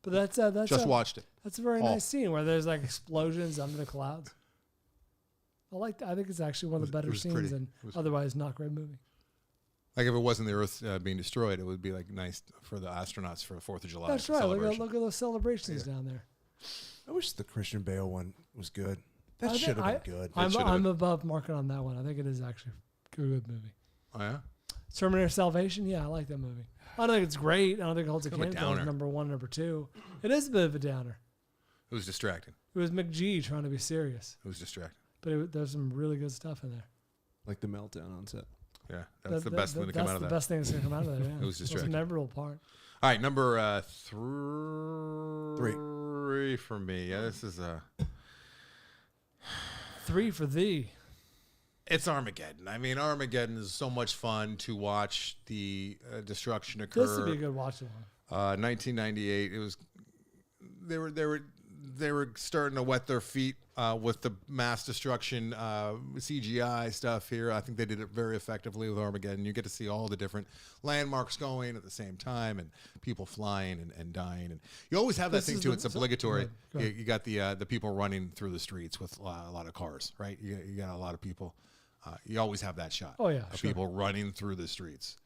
but that's just watched it. That's a very nice scene where there's like explosions under the clouds. I like that. I think it's actually one of the better scenes and otherwise not great movie. Like if it wasn't the Earth being destroyed, it would be like nice for the astronauts for the 4th of July. That's right. Look at those celebrations down there. I wish the Christian Bale one was good. That should have been good. I'm above market on that one. I think it is actually a good movie. Oh yeah. Terminator Salvation. Yeah, I like that movie. I don't think it's great. I don't think it holds a candle to number 1, number 2. It is a bit of a downer. It was distracting. It was McGee trying to be serious. It was distracting. But there's some really good stuff in there. Like the meltdown on set. Yeah, that's the best thing to come out of that. That's the best thing that's going to come out of that, yeah. It was distracting. It was a memorable part. All right, number 3 for me. Yeah, this is 3 for thee. It's Armageddon. I mean, Armageddon is so much fun to watch the destruction occur. This would be a good watching one. 1998. It was. They were starting to wet their feet with the mass destruction CGI stuff here. I think they did it very effectively with Armageddon. You get to see all the different landmarks going at the same time and people flying and dying. And you always have that thing too. It's obligatory. You got the people running through the streets with a lot of cars, right? You got a lot of people. You always have that shot. Oh yeah, of people running through the streets.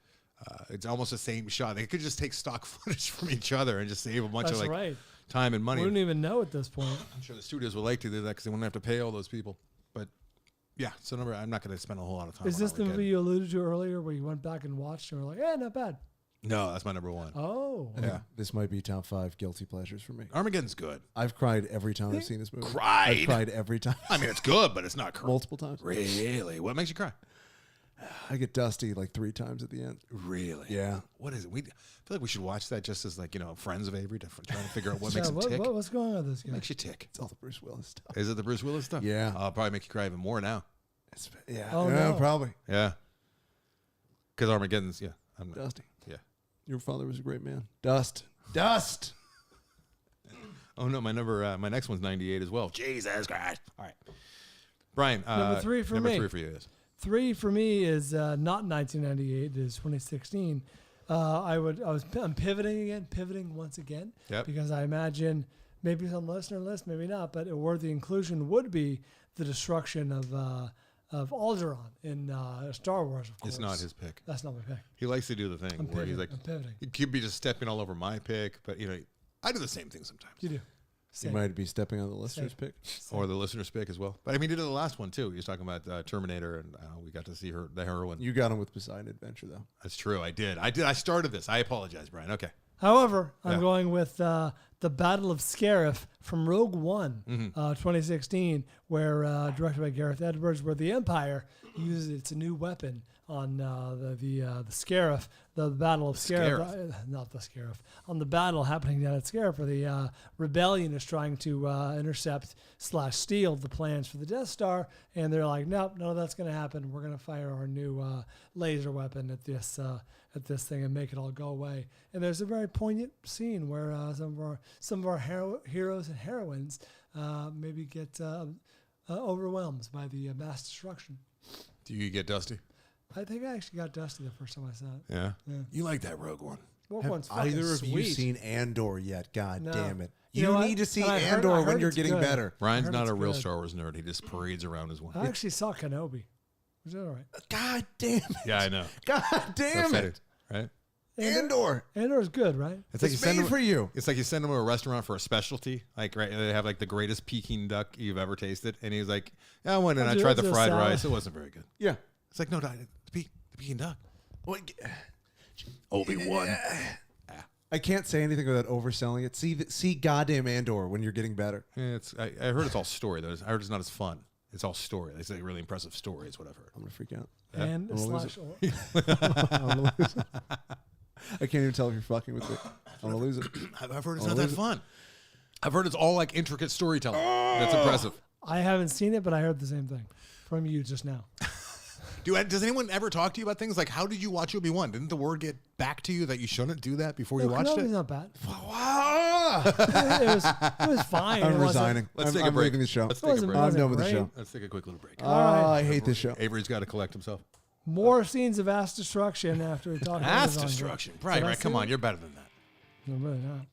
It's almost the same shot. They could just take stock footage from each other and just save a bunch of time and money. We don't even know at this point. I'm sure the studios would like to do that because they wouldn't have to pay all those people. But yeah, so I'm not going to spend a whole lot of time. Is this the movie you alluded to earlier where you went back and watched and were like, not bad? No, that's my number 1. Oh. Yeah. This might be top 5 guilty pleasures for me. Armageddon's good. I've cried every time I've seen this movie. Cried? I've cried every time. I mean, it's good, but it's not multiple times. Really? What makes you cry? I get dusty like 3 times at the end. Really? Yeah. What is it? I feel like we should watch that just as friends of Avery to try to figure out what makes him tick. What's going on with this guy? What makes you tick? It's all the Bruce Willis stuff. Is it the Bruce Willis stuff? Yeah. I'll probably make you cry even more now. Probably. Yeah. Because Armageddon's, I'm dusty. Yeah. Your father was a great man. Dust. Oh no, my next one's 98 as well. Jesus Christ. All right. Bryan. Number 3 for me. Number 3 for you is. 3 for me is not 1998. It is 2016. I'm pivoting once again. Yep. Because I imagine maybe it's on the listener list, maybe not, but a worthy inclusion would be the destruction of Alderaan in Star Wars. Of course, it's not his pick. That's not my pick. He likes to do the thing where he's like, I'm pivoting. He could be just stepping all over my pick, but I do the same thing sometimes. You do. You might be stepping on the listener's pick. Or the listener's pick as well. But I mean, he did the last one too. He was talking about Terminator, and we got to see the heroine. You got him with Poseidon Adventure, though. That's true. I did. I started this. I apologize, Bryan. Okay. However, I'm going with the the Battle of Scarif from Rogue One, 2016, where directed by Gareth Edwards, where the Empire uses its new weapon on the Scarif, the Battle of Scarif, not the Scarif, on the battle happening down at Scarif, where the rebellion is trying to intercept / steal the plans for the Death Star, and they're like, nope, none of that's going to happen. We're going to fire our new laser weapon at this thing and make it all go away. And there's a very poignant scene where some of our heroes and heroines maybe get overwhelmed by the mass destruction. Do you get dusty? I think I actually got dusty the first time I saw it. Yeah. Yeah. You like that Rogue One? Rogue Have One's fucking either of you sweet. seen Andor yet? God No. damn it. You You know what? need to see And I heard Andor when you're it's getting good. better. Ryan's heard not it's a real good. Star Wars nerd. He just parades around his one. I actually saw Kenobi. Was that all right? God damn it. Yeah, I know. God damn So it. fitted, right? Andor. Andor's good, right? It's like you It's send made them for you. It's like you send him to a restaurant for a specialty, like right. They have like the greatest Peking duck you've ever tasted, and he's like, "Yeah, I went and I tried the It's a fried salad. rice. It wasn't very good." Yeah. It's like, no, the Peking duck. What- Obi-Wan. I can't say anything without overselling it. See goddamn Andor when you're getting better. Yeah, I heard it's all story though. I heard it's not as fun. It's all story. It's like a really impressive story. Is what I've heard. I'm gonna freak out. Yeah. And I'm gonna lose / I can't even tell if you're fucking with it. I'm gonna lose it. I've heard it's not that fun. I've heard it's all like intricate storytelling. That's impressive. I haven't seen it, but I heard the same thing from you just now. Does anyone ever talk to you about things like how did you watch Obi-Wan? Didn't the word get back to you that you shouldn't do that before you watched Kenobi's it? not bad. Wow. It was fine. I'm It wasn't- resigning. Let's take a I'm break. leaving the show. Let's take a wasn't- break. I'm wasn't done with the great. show. Let's take a quick little break. Oh, right. I hate this show. Avery's got to collect himself. More scenes of ass destruction after we talk about That's Amazon. destruction. Did Right, I right. see Come it? on, you're better than that. No, really not.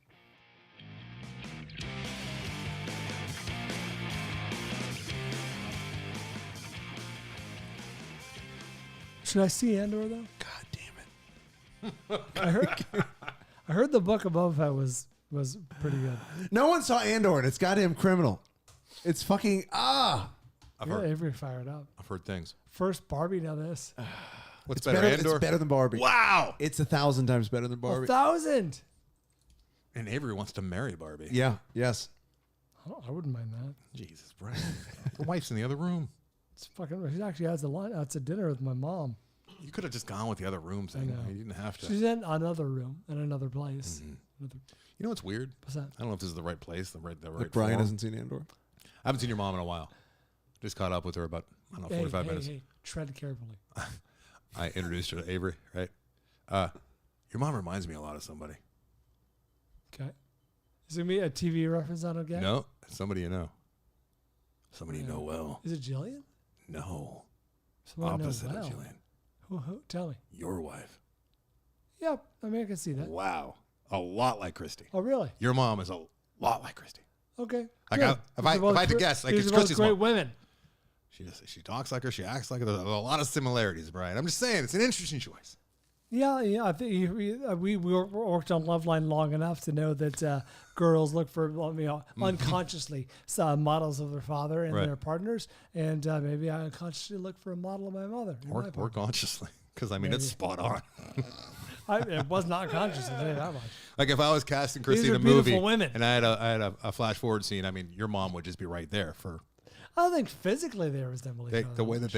Should I see Andor though? God damn it. I heard the book of Boba Fett was pretty good. No one saw Andor, and it's goddamn criminal. It's fucking I've Yeah, heard, Avery fired up. I've heard things. First Barbie, now this. What's It's better, better. Andor? It's better than Barbie. Wow. It's 1,000 times better than Barbie. 1,000. And Avery wants to marry Barbie. Yeah. Yes. Oh, I wouldn't mind that. Jesus, Brian. The wife's in the other room. It's fucking. She actually has the line out to dinner with my mom. You could have just gone with the other room thing. know. You didn't have to. She's in another room in another place. Another, You know what's weird? what's that? I don't know if this is the right place, the right Like Brian forum. hasn't seen Andor. I haven't seen your mom in a while. Just caught up with her about, I don't know, 45 minutes. Hey, tread carefully. I introduced her to Avery, right? Your mom reminds me a lot of somebody. Okay. Is it me a TV reference I don't get? No, somebody you know. Somebody you know well. Is it Jillian? No. Someone I know Opposite well. of Jillian. Who? Tell me. Your wife. Yep. I mean, I can see that. Wow. A lot like Christy. Oh, really? Your mom is a lot like Christy. Okay. Like, good. if I had to guess, like, these it's are both Christy's great mom. women. She talks like her. She acts like her. There's a lot of similarities, Brian. I'm just saying, it's an interesting choice. Yeah. I think we worked on Loveline long enough to know that girls look for unconsciously models of their father and Right. their partners, and maybe I unconsciously look for a model of my mother. and my Or partner. consciously. Because, I mean, it's spot on. It was not conscious. I'll tell you that much. Like, if I was casting Christy These in are a movie beautiful women. and I had a flash forward scene, I mean, your mom would just be right there for I don't think physically they resemble each other. the way that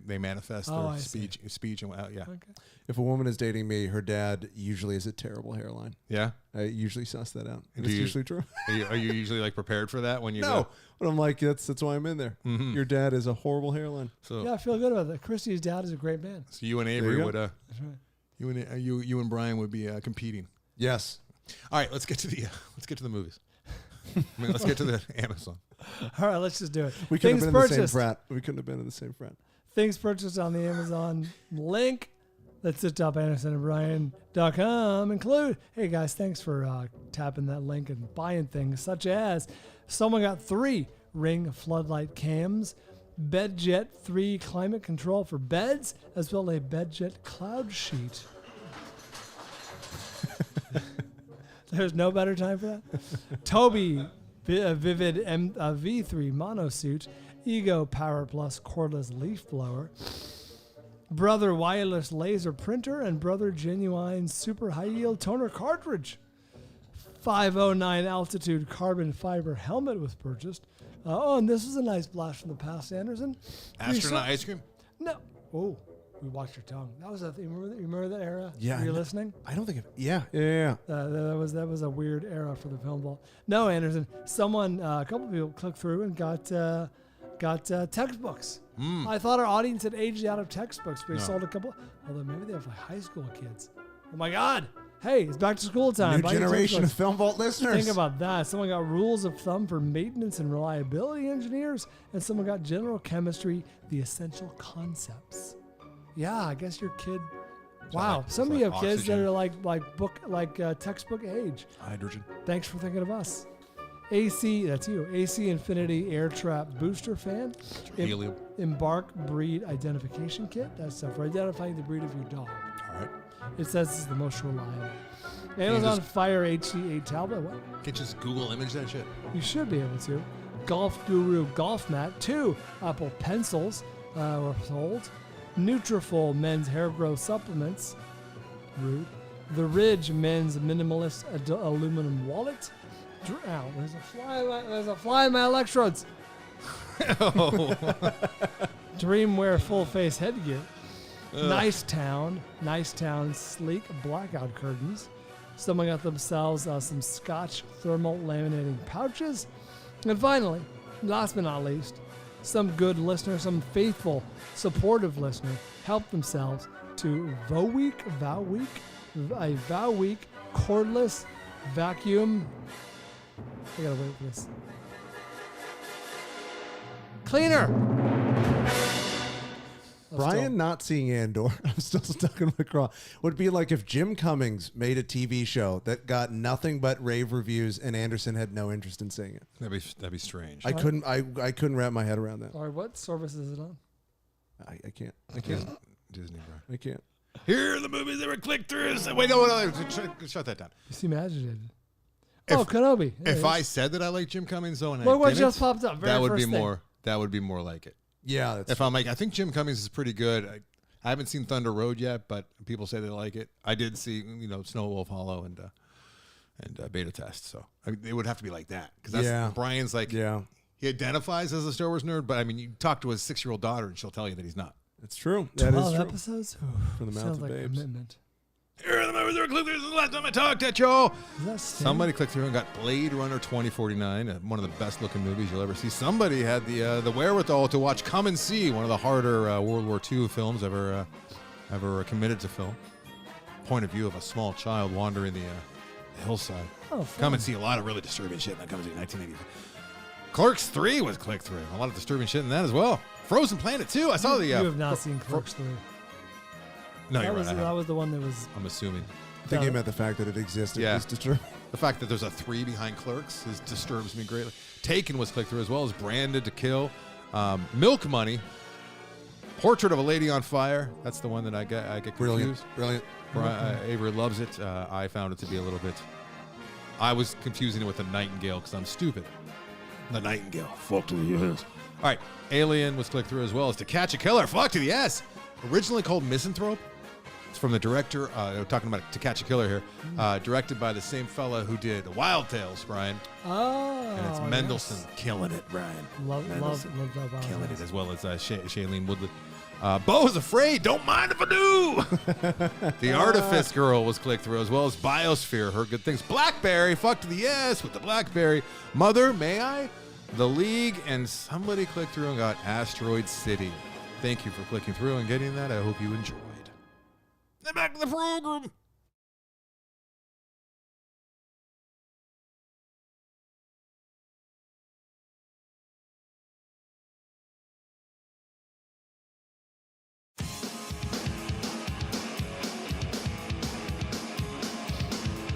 they manifest Oh, their I see. speech and yeah. Okay. If a woman is dating me, her dad usually has a terrible hairline. Yeah? I usually suss that out. And Do it's you- usually true. Are you usually like prepared for that when you No. go? But I'm like, that's why I'm in there. Your dad is a horrible hairline. So, Yeah, I feel good about that. Christy's dad is a great man. so you and Avery you go. would That's right. you and Brian would be competing. Yes. All right, let's get to the movies. I mean, let's get to the Amazon. All right, let's just do it. We couldn't Things have been in the same purchased. frat. We couldn't have been in the same frat. Things purchased on the Amazon link. That's at topandersonandbrian.com. Include, hey guys, thanks for tapping that link and buying things such as someone got 3 Ring floodlight cams, BedJet 3 climate control for beds, as well as a BedJet cloud sheet. There's no better time for that. Toby Vivid V3 monosuit, Ego Power Plus cordless leaf blower, Brother wireless laser printer, and Brother genuine super high yield toner cartridge. 509 altitude carbon fiber helmet was purchased. And this was a nice blast from the past, Anderson. Astronaut ice cream? No. Oh, we watched your tongue. That was you remember that era? Yeah. Were you listening? I don't think. Yeah. That was a weird era for the film vault. No, Anderson. A couple of people clicked through and got textbooks. I thought our audience had aged out of textbooks, but we sold a couple. Although maybe they have like high school kids. Oh my God. Hey, it's back to school time. New generation of Film Vault listeners. Think about that. Someone got rules of thumb for maintenance and reliability engineers, and someone got general chemistry, the essential concepts. Yeah, I guess your kid. Wow, some of you have kids that are textbook age. Hydrogen. Thanks for thinking of us. AC, that's you. AC Infinity Air Trap Booster Fan. Helium. Embark Breed Identification Kit. That's for identifying the breed of your dog. All right. It says it's the most reliable. Amazon Fire HD8 tablet. What? Can't you just Google image that shit? You should be able to. Golf Guru Golf Mat. 2 Apple Pencils were sold. Nutrafol Men's Hair Growth Supplements. Rude. The Ridge Men's Minimalist Aluminum Wallet. Ow, there's a fly in my electrodes. Dreamwear Full Face Headgear. Nice Town sleek blackout curtains. Someone got themselves some Scotch thermal laminating pouches. And finally, last but not least, some good listener, some faithful, supportive listener helped themselves to a Voweek cordless vacuum. I gotta wait for this. Cleaner. Bryan not seeing Andor, I'm still stuck in my craw. Would be like if Jim Cummings made a TV show that got nothing but rave reviews and Anderson had no interest in seeing it. That'd be strange. I couldn't wrap my head around that. All right, what service is it on? I can't. Disney, bro. I can't. Here are the movies that were click-throughs. Wait, no. Shut that down. You seem agitated. Kenobi. If I said that I like Jim Cummings, though, and what I didn't, just popped up? that would be more. That would be more like it. Yeah, that's if I'm like, I think Jim Cummings is pretty good. I haven't seen Thunder Road yet, but people say they like it. I did see, Snow Wolf Hollow and Beta Test. So it would have to be like that because that's Brian's like. Yeah. He identifies as a Star Wars nerd, but I mean, you talk to his 6-year-old daughter and she'll tell you that he's not. It's true. 12 episodes from the mouth sounds of like babes. Commitment. Here are the movies that were click-throughs. This is the last time I talked at y'all. Somebody clicked through and got Blade Runner 2049, one of the best looking movies you'll ever see. Somebody had the wherewithal to watch Come and See, one of the harder World War II films ever committed to film. Point of view of a small child wandering the hillside. Oh, Come and See a lot of really disturbing shit in that Come and See 1980. Clerks 3 was clicked through. A lot of disturbing shit in that as well. Frozen Planet 2. I saw the. You have not seen Clerks 3. No, you're right. That was the one that was. I'm assuming. I think he meant the fact that it existed. Yeah. Was disturbing. The fact that there's a 3 behind Clerks disturbs me greatly. Taken was clicked through as well as Branded to Kill. Milk Money. Portrait of a Lady on Fire. That's the one that I get confused. Brilliant. Avery loves it. I found it to be a little bit. I was confusing it with The Nightingale because I'm stupid. The Nightingale. Fuck to the yes. All right. Alien was clicked through as well as To Catch a Killer. Fuck to the yes. Originally called Misanthrope. It's from the director. We're talking about To Catch a Killer here. Directed by the same fella who did Wild Tales, Brian. Oh. And it's Mendelsohn. Yes. Killing it, Brian. Love that. Killing it, as well as Shailene Woodley. Beau's Afraid. Don't mind if I do. The Artifice Girl was clicked through, as well as Biosphere. Heard good things. Blackberry. Fuck to the yes with the Blackberry. Mother, May I? The League. And somebody clicked through and got Asteroid City. Thank you for clicking through and getting that. I hope you enjoyed. Now back to the program.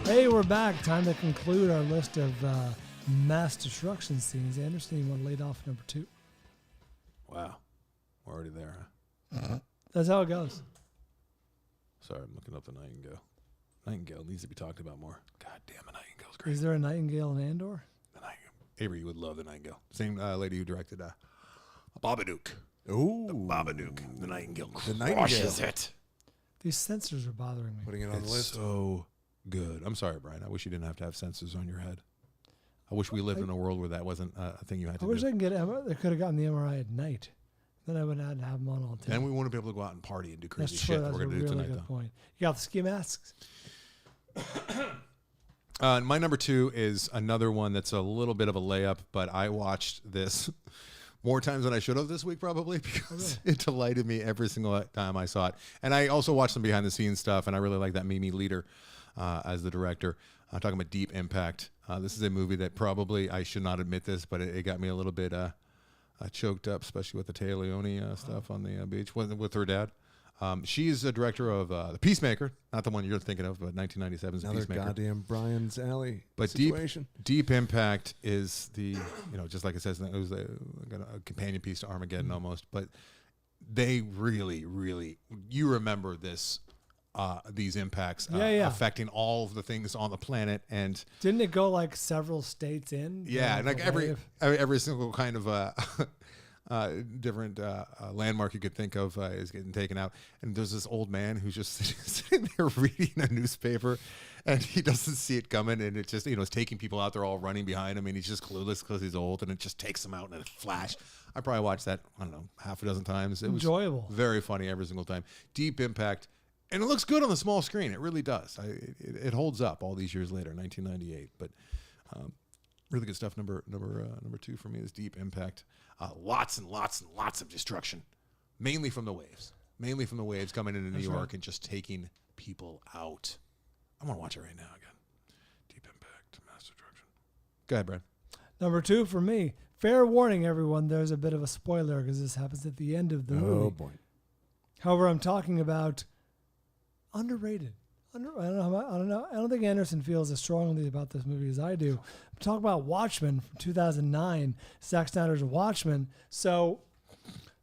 Hey, we're back. Time to conclude our list of mass destruction scenes. Anderson, you want to lead off number 2? Wow. We're already there, huh? That's how it goes. Sorry, I'm looking up the Nightingale. Nightingale needs to be talked about more. God damn, the Nightingale's great. Is there a Nightingale in Andor? The Nightingale. Avery, you would love the Nightingale. Same lady who directed Babadook. Ooh. The Babadook. The Nightingale The crushes Nightingale. it. These sensors are bothering me. Putting it on the It's list. so good. I'm sorry, Brian. I wish you didn't have to have sensors on your head. I wish we lived in a world where that wasn't a thing you had to do. I wish they could have gotten the MRI at night. Then I wouldn't have to have them on all day. Then we wouldn't be able to go out and party and do crazy That's shit true. that That's we're going to do tonight, though. Point. You got the ski masks? My number 2 is another one that's a little bit of a layup, but I watched this more times than I should have this week, probably, because it delighted me every single time I saw it. And I also watched some behind-the-scenes stuff, and I really like that Mimi Leader as the director. I'm talking about Deep Impact. This is a movie that probably, I should not admit this, but it got me a little bit choked up, especially with the Téa Leoni stuff on the beach with her dad. She's the director of The Peacemaker, not the one you're thinking of, but 1997's Another Peacemaker. goddamn Bryan's alley But situation. Deep Impact is the, just like it says, it was a companion piece to Armageddon almost. But they really, really, you remember this, these impacts affecting all of the things on the planet. And didn't it go like several states in? Yeah, and like every single kind of different landmark you could think of is getting taken out. And there's this old man who's just sitting there reading a newspaper, and he doesn't see it coming, and it just, it's taking people out. They're all running behind him, and he's just clueless because he's old, and it just takes them out in a flash. I probably watched that, I don't know, half a dozen times. It was enjoyable. Very funny every single time. Deep Impact. And it looks good on the small screen. It really does. It holds up all these years later, 1998. But really good stuff. Number 2 for me is Deep Impact. Lots and lots and lots of destruction, mainly from the waves. Mainly from the waves coming into New York and just taking people out. I'm gonna watch it right now again. Deep Impact, mass destruction. Go ahead, Brad. Number 2 for me. Fair warning, everyone. There's a bit of a spoiler because this happens at the end of the movie. Oh boy. However, I'm talking about underrated. I don't know. I don't think Anderson feels as strongly about this movie as I do. I'm talking about Watchmen from 2009, Zack Snyder's Watchmen. So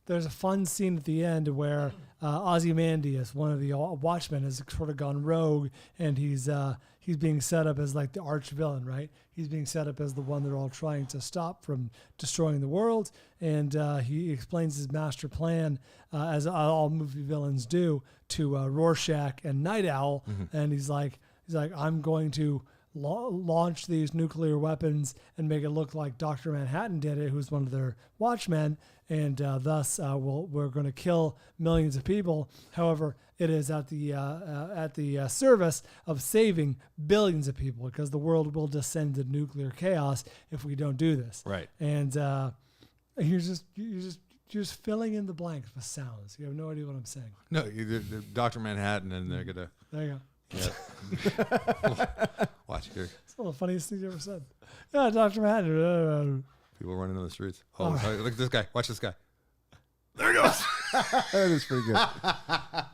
there's a fun scene at the end where Ozymandias, one of the Watchmen, has sort of gone rogue, and he's being set up as like the arch villain, right? He's being set up as the one they're all trying to stop from destroying the world, and he explains his master plan, as all movie villains do, to Rorschach and Night Owl, and he's like, I'm going to launch these nuclear weapons and make it look like Dr. Manhattan did it, who's one of their Watchmen, and thus we're going to kill millions of people. However, it is at the service of saving billions of people, because the world will descend to nuclear chaos if we don't do this. Right. And you're just filling in the blanks with sounds. You have no idea what I'm saying. No, you did Dr. Manhattan, and they're gonna. There you go. Yeah. Watch here. It's one of the funniest things you ever said. Yeah, Dr. Manhattan. People running on the streets. Oh, look at this guy. Watch this guy. There he goes. That is pretty good.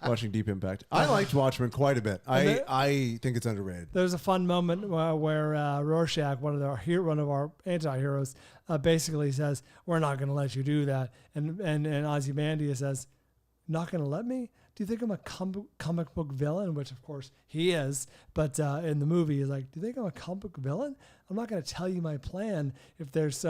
Watching Deep Impact. I liked Watchmen quite a bit. I think it's underrated. There's a fun moment where Rorschach, one of our anti-heroes, basically says, "We're not going to let you do that," and Ozymandias says, "Not going to let me? Do you think I'm a comic book villain?" Which, of course, he is. But in the movie, he's like, "Do you think I'm a comic book villain? I'm not going to tell you my plan if there's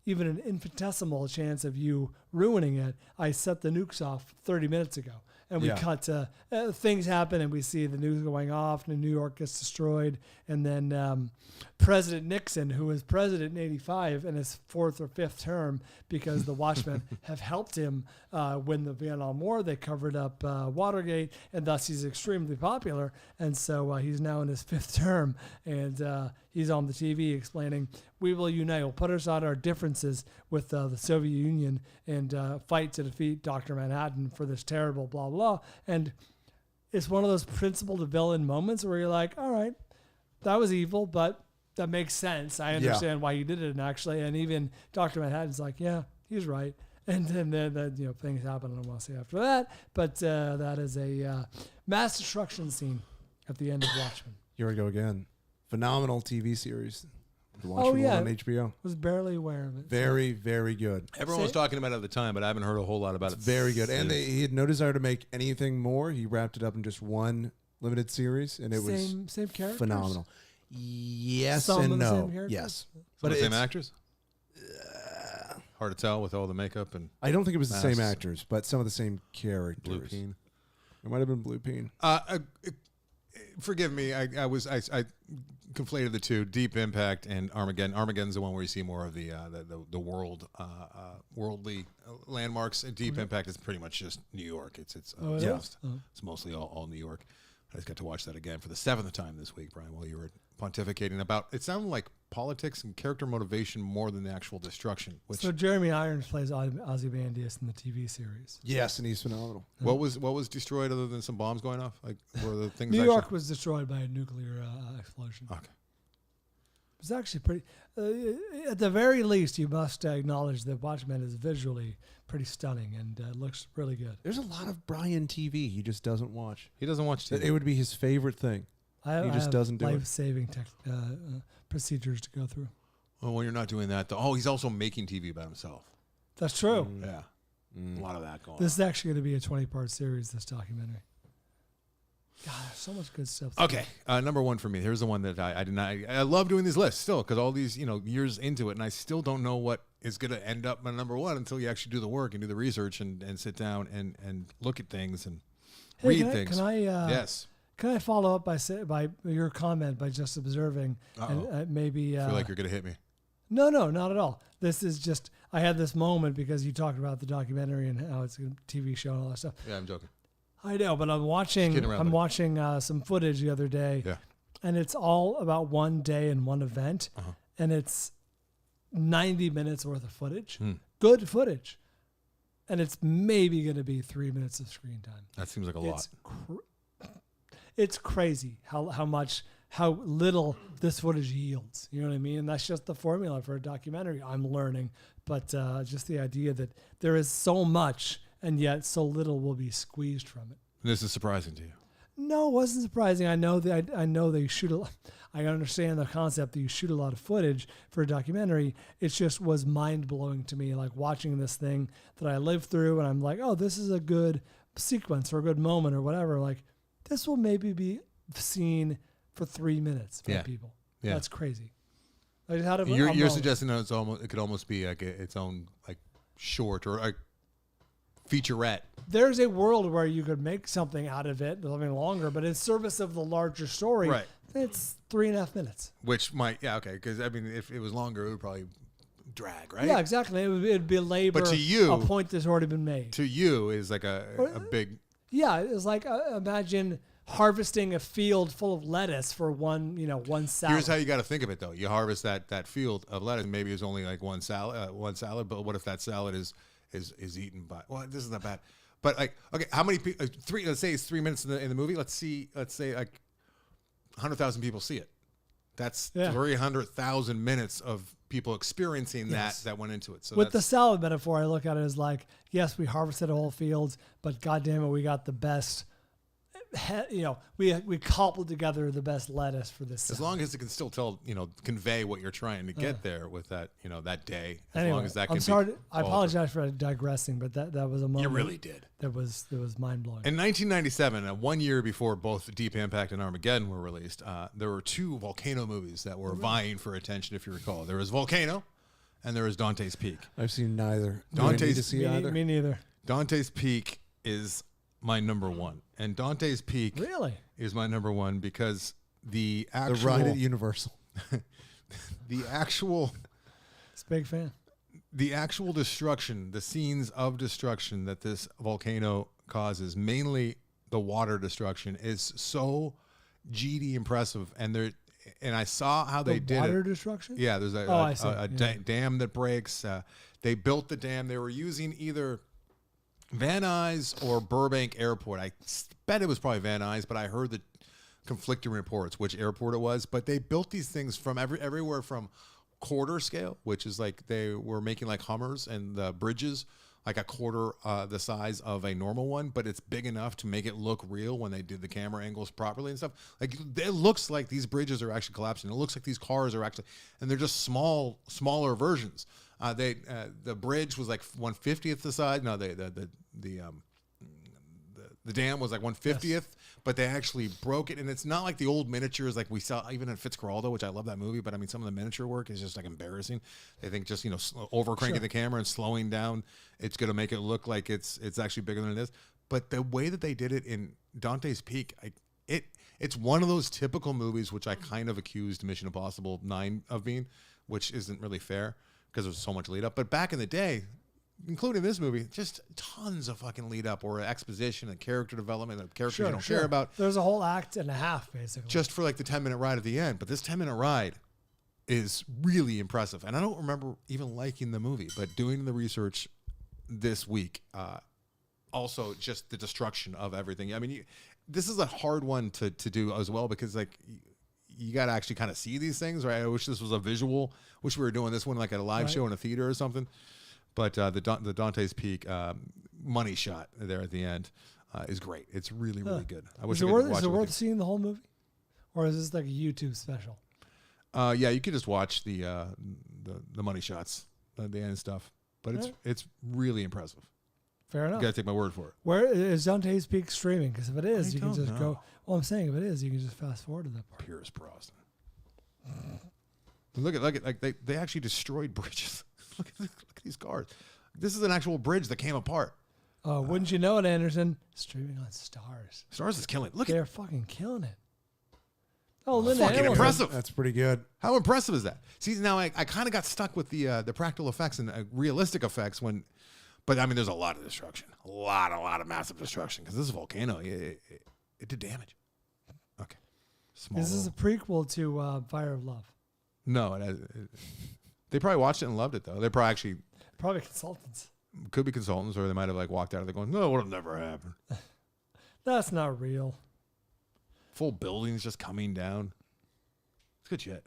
even an infinitesimal chance of you ruining it. I set the nukes off 30 minutes ago." And we cut to things happen, and we see the nukes going off, and New York gets destroyed. And then President Nixon, who was president in 1985 in his 4th or 5th term, because the Watchmen have helped him win the Vietnam War. They covered up Watergate, and thus he's extremely popular. And so he's now in his 5th term, and he's on the TV explaining, "We will unite. We'll put aside our differences with the Soviet Union and fight to defeat Dr. Manhattan for this terrible blah, blah." And it's one of those principal to villain moments where you're like, all right, that was evil, but that makes sense. I understand why you did it. And even Dr. Manhattan's like, yeah, he's right. And then things happen. I don't want to say after that, but that is a mass destruction scene at the end of Watchmen. Here we go again. Phenomenal TV series. The Watchmen on HBO. Was barely aware of it. Very, very good. Everyone was talking about it at the time, but I haven't heard a whole lot about it. Very good. And he had no desire to make anything more. He wrapped it up in just one limited series, and it was same characters? Phenomenal. Yes Some and of the no. same characters? Yes. But the same actors? Hard to tell with all the makeup and. I don't think it was the same actors, but some of the same characters. Blue Peen. It might have been Blue Peen. forgive me. I conflated the two, Deep Impact and Armageddon. Armageddon's the one where you see more of the worldly landmarks. And Deep Impact is pretty much just New York. It's mostly all New York. I just got to watch that again for the 7th time this week, Brian, while you were pontificating about. It sounded like politics and character motivation more than the actual destruction. So Jeremy Irons plays Ozymandias in the TV series. Yes, and he's phenomenal. What was destroyed other than some bombs going off? Like were the things? New York was destroyed by a nuclear explosion. Okay. It was actually pretty. At the very least, you must acknowledge that Watchmen is visually pretty stunning and looks really good. There's a lot of Bryan TV he just doesn't watch. He doesn't watch TV. It would be his favorite thing. He just doesn't do it. Life-saving procedures to go through. Well, when you're not doing that, though, he's also making TV about himself. That's true. Yeah, a lot of that going on. This is actually going to be a 20-part series, this documentary. God, there's so much good stuff. Okay, number one for me. Here's the one that I did not. I love doing these lists still because all these years into it, and I still don't know what is going to end up my number one until you actually do the work and do the research and sit down and look at things and read things. Yes. Can I follow up by your comment by just observing and maybe? I feel like you're going to hit me. No, not at all. This is just I had this moment because you talked about the documentary and how it's a TV show and all that stuff. Yeah, I'm joking. I know, but I'm watching some footage the other day, and it's all about one day and one event, and it's 90 minutes worth of footage, good footage, and it's maybe going to be 3 minutes of screen time. That seems like a lot. It's crazy how little this footage yields. You know what I mean? And that's just the formula for a documentary. I'm learning, but just the idea that there is so much and yet so little will be squeezed from it. And this is surprising to you? No, it wasn't surprising. I know they shoot a lot. I understand the concept that you shoot a lot of footage for a documentary. It just was mind blowing to me, like watching this thing that I lived through, and I'm like, oh, this is a good sequence or a good moment or whatever. Like, this will maybe be seen for 3 minutes by people. Yeah. That's crazy. You're suggesting that it could almost be like its own like short or like featurette. There's a world where you could make something out of it, something longer, but in service of the larger story, it's 3.5 minutes. Which might, because I mean, if it was longer, it would probably drag, right? Yeah, exactly. It'd be labor. But to you, a point that's already been made. To you is like a big. Yeah, it's like imagine harvesting a field full of lettuce for one salad. Here's how you got to think of it, though. You harvest that field of lettuce. Maybe it's only like one salad, but what if that salad is eaten by? Well, this is not bad. But like, okay, how many people? Let's say it's 3 minutes in the movie. Let's say like 100,000 people see it. That's 300,000 minutes of people experiencing that went into it. So with the salad metaphor, I look at it as like, yes, we harvested a whole field, but goddamn it, we got the best. We cobbled together the best lettuce for this. As long as it can still convey what you're trying to get there with that, that day. As long as that can. I'm sorry. I apologize for digressing, but that was a moment. You really did. That was mind blowing. In 1997, 1 year before both Deep Impact and Armageddon were released, there were two volcano movies that were vying for attention. If you recall, there was Volcano, and there was Dante's Peak. I've seen neither. Me neither. Dante's Peak is my number one, and Dante's Peak is my number one because the ride at Universal, it's a big fan. The actual destruction, the scenes of destruction that this volcano causes, mainly the water destruction, is so GD impressive, and I saw how they did water destruction. Yeah, there's a dam that breaks. They built the dam. They were using either Van Nuys or Burbank Airport. I bet it was probably Van Nuys, but I heard the conflicting reports which airport it was. But they built these things from everywhere from quarter scale, which is like they were making like Hummers and the bridges like a quarter the size of a normal one, but it's big enough to make it look real when they did the camera angles properly and stuff. Like it looks like these bridges are actually collapsing. It looks like these cars are actually, and they're just smaller versions. The bridge was like 1/50th the size. No, the dam was like 1/50th, but they actually broke it. And it's not like the old miniatures like we saw even in Fitzcarraldo, which I love that movie. But I mean, some of the miniature work is just like embarrassing. They think just over cranking the camera and slowing down, it's going to make it look like it's actually bigger than it is. But the way that they did it in Dante's Peak, it It's one of those typical movies which I kind of accused Mission Impossible 9 of being, which isn't really fair because there's so much lead up. But back in the day, including this movie, just tons of fucking lead up or exposition and character development of characters you don't care about. There's a whole act and a half, basically. Just for like the 10-minute ride at the end. But this 10-minute ride is really impressive. And I don't remember even liking the movie, but doing the research this week, also just the destruction of everything. I mean, this is a hard one to do as well because like you got to actually kind of see these things, right? I wish this was a visual. Wish we were doing this one like at a live show in a theater or something. But the Dante's Peak money shot there at the end is great. It's really, really good. I wish is it worth seeing the whole movie? Or is this like a YouTube special? Yeah, you could just watch the money shots at the end stuff. But it's really impressive. Fair enough. You got to take my word for it. Where is Dante's Peak streaming? Because if it is, you can just go. Well, I'm saying if it is, you can just fast forward to that part. Pierce Brosnan. Look at like they actually destroyed bridges. look at these cars. This is an actual bridge that came apart. Oh, wouldn't you know it, Anderson? Streaming on Stars. Stars is killing it. They're fucking killing it. Oh, Linda fucking Hamilton. impressive. That's pretty good. How impressive is that? See, now I kind of got stuck with the practical effects and realistic effects but I mean, there's a lot of destruction, a lot of massive destruction because this is a volcano. It did damage. Okay. This is a prequel to Fire of Love. No, they probably watched it and loved it though. They're probably consultants. Could be consultants, or they might have like walked out of there going, "No, it'll never happen." That's not real. Full buildings just coming down. It's good shit.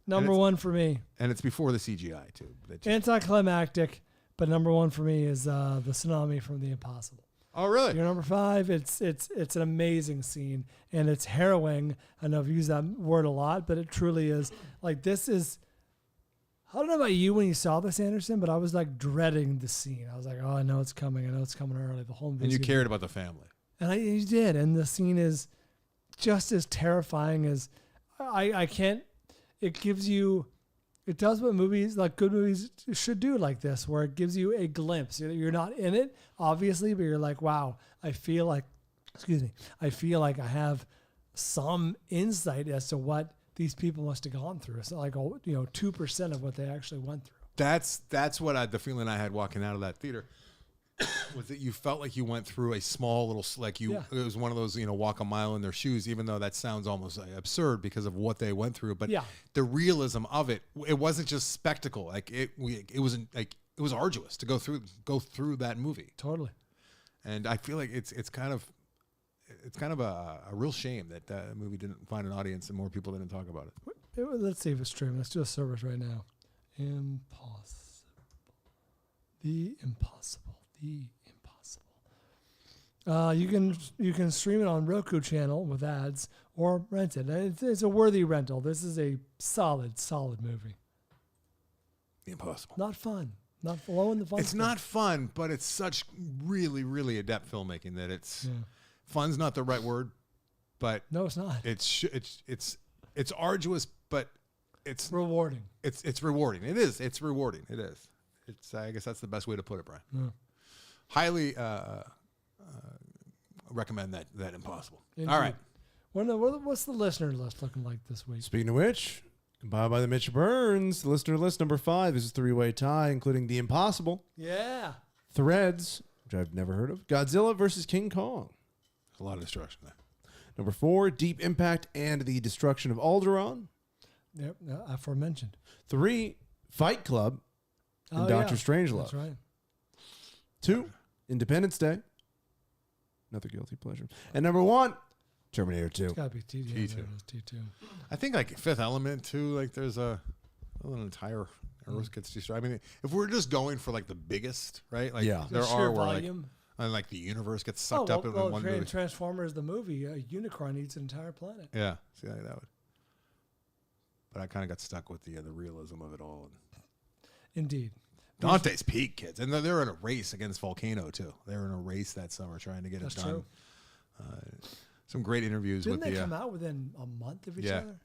Number one for me. And it's before the CGI too. Anticlimactic, but number one for me is the tsunami from The Impossible. Oh, really? Your number 5. It's an amazing scene and it's harrowing. I know I've used that word a lot, but it truly is. Like this is. I don't know about you when you saw this, Anderson, but I was like dreading the scene. I was like, oh, I know it's coming. I know it's coming early. The whole movie. And you cared about the family. And you did. And the scene is just as terrifying as I can't. It gives you. It does what movies, like good movies, should do like this, where it gives you a glimpse. You're not in it, obviously, but you're like, wow, I feel like I have some insight as to what these people must have gone through. It's not like 2% of what they actually went through. That's what the feeling I had walking out of that theater was that you felt like you went through a small little it was one of those walk a mile in their shoes, even though that sounds almost like absurd because of what they went through. But the realism of it wasn't just spectacle. Like it was arduous to go through that movie. Totally. And I feel like it's kind of a real shame that that movie didn't find an audience and more people didn't talk about it. Let's see if it's streaming. Let's do a service right now. The Impossible. You can stream it on Roku channel with ads or rent it. It's a worthy rental. This is a solid movie. The Impossible. Not fun. Not low in the fun. It's not fun, but it's such really, really adept filmmaking that it's fun's not the right word, but no, it's not. It's arduous, but it's rewarding. It's rewarding. It is. It's rewarding. It is. I guess that's the best way to put it, Brian. Yeah. Highly recommend that Impossible. Indeed. All right. What's the listener list looking like this week? Speaking of which, compiled by the Mitch Burns, the listener list number 5 is a 3-way tie, including The Impossible. Yeah. Threads, which I've never heard of. Godzilla versus King Kong. There's a lot of destruction there. Number 4, Deep Impact and the Destruction of Alderaan. Yep, aforementioned. 3, Fight Club and Doctor Strangelove. That's right. 2, Independence Day. Another guilty pleasure. And number 1, Terminator 2. It's got to be T2. T2. I think like Fifth Element too. Like there's an entire Earth gets destroyed. I mean, if we're just going for like the biggest, right? Like there are where volume. like the universe gets sucked up in one movie. Transformers the movie, a Unicron eats an entire planet. Yeah, see that would. But I kind of got stuck with the realism of it all. Indeed. Dante's Peak, kids. And they're in a race against Volcano, too. They were in a race that summer trying to get it done. True. Some great interviews Didn't with they come out within a month of each other?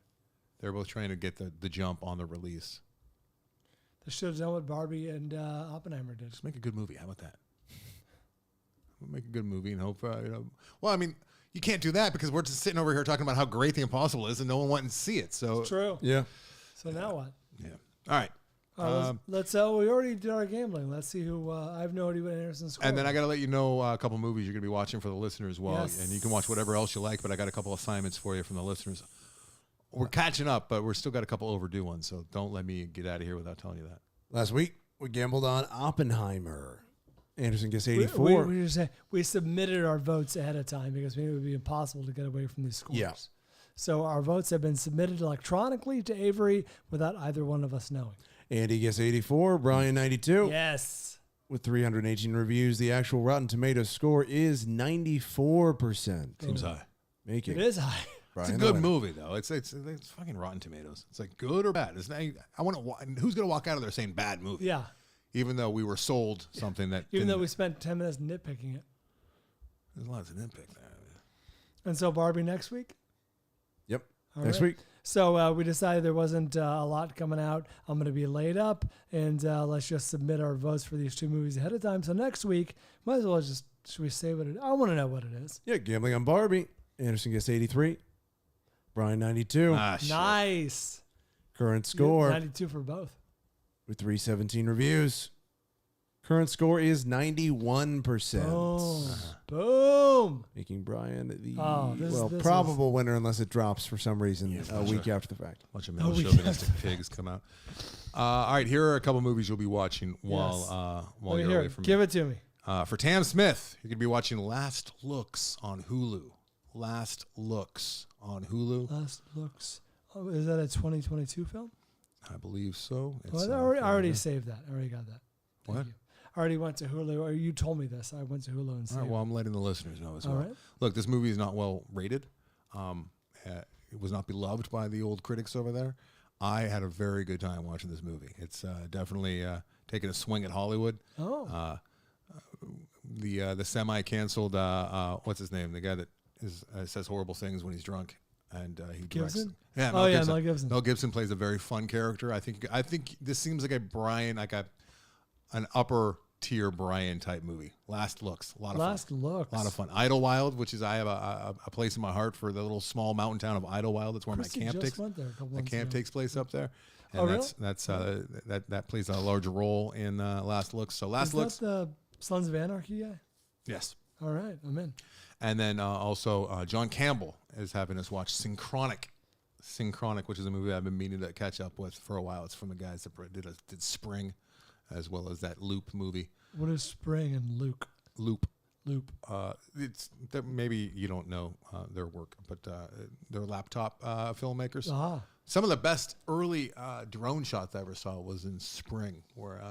They're both trying to get the jump on the release. They should have done what Barbie and Oppenheimer did. Just make a good movie. How about that? We'll make a good movie and hope, well, I mean, you can't do that because we're just sitting over here talking about how great The Impossible is, and no one went and see it. So It's true. Yeah. So now what? yeah. All right. Let's. We already did our gambling. Let's see who. I have no idea what Anderson scored. And then I got to let you know a couple movies you're going to be watching for the listeners as well. Yes. And you can watch whatever else you like, but I got a couple assignments for you from the listeners. We're catching up, but we're still got a couple overdue ones, so don't let me get out of here without telling you that. Last week, we gambled on Oppenheimer. Anderson gets 84. We submitted our votes ahead of time because maybe it would be impossible to get away from these scores. Yeah. So our votes have been submitted electronically to Avery without either one of us knowing. Andy gets 84. Bryan 92. Yes. With 318 reviews, the actual Rotten Tomatoes score is 94%. Seems high. Making It is high. It's a good movie, though. It's fucking Rotten Tomatoes. It's like good or bad. It's not, I want to. Who's gonna walk out of there saying bad movie? Yeah. Even though we were sold something that. Even though we spent 10 minutes nitpicking it. There's lots of nitpick there. And so Barbie next week? Yep. All Next right. week. So we decided there wasn't a lot coming out. I'm going to be laid up, and let's just submit our votes for these two movies ahead of time. So next week, might as well just, should we say what it is? I want to know what it is. Yeah, gambling on Barbie. Anderson gets 83. Bryan 92. Nice. Current score 92 for both. with 317 reviews. Current score is 91%. Boom. Boom. Making Bryan the this probable winner unless it drops for some reason a week sure. after the fact. A bunch of male chauvinistic pigs come out. All right, here are a couple movies you'll be watching while you're away from Give me. it to me. For Tam Smith, you're going to be watching Last Looks on Hulu. Last Looks on Hulu. Last Looks. Oh, is that a 2022 film? I believe so. I already saved that. I already got that. Thank What? you. I already went to Hulu. Or you told me this. I went to Hulu and All saved right, well, I'm letting the listeners know as well. All right. Look, this movie is not well rated. It was not beloved by the old critics over there. I had a very good time watching this movie. It's definitely taking a swing at Hollywood. Oh. The semi-canceled, what's his name? The guy that says horrible things when he's drunk. And he directs. Gibson? Yeah, Mel Gibson. Mel Gibson plays a very fun character. I think this seems like a Bryan, like an upper tier Bryan type movie. Last Looks, a lot of fun. Idlewild, which is I have a place in my heart for the little small mountain town of Idlewild. That's where Christy my camp just takes. went there a couple My months camp ago. takes place up there, and Oh, that plays a larger role in Last Looks. So Last Is Looks, that the Sons of Anarchy guy? yes. All right, I'm in. And then also John Campbell is having us watch Synchronic, which is a movie I've been meaning to catch up with for a while. It's from the guys that did Spring, as well as that Loop movie. What is Spring and Luke? Loop. Loop. Maybe you don't know their work, but they're laptop filmmakers. Ah. Some of the best early drone shots I ever saw was in Spring, where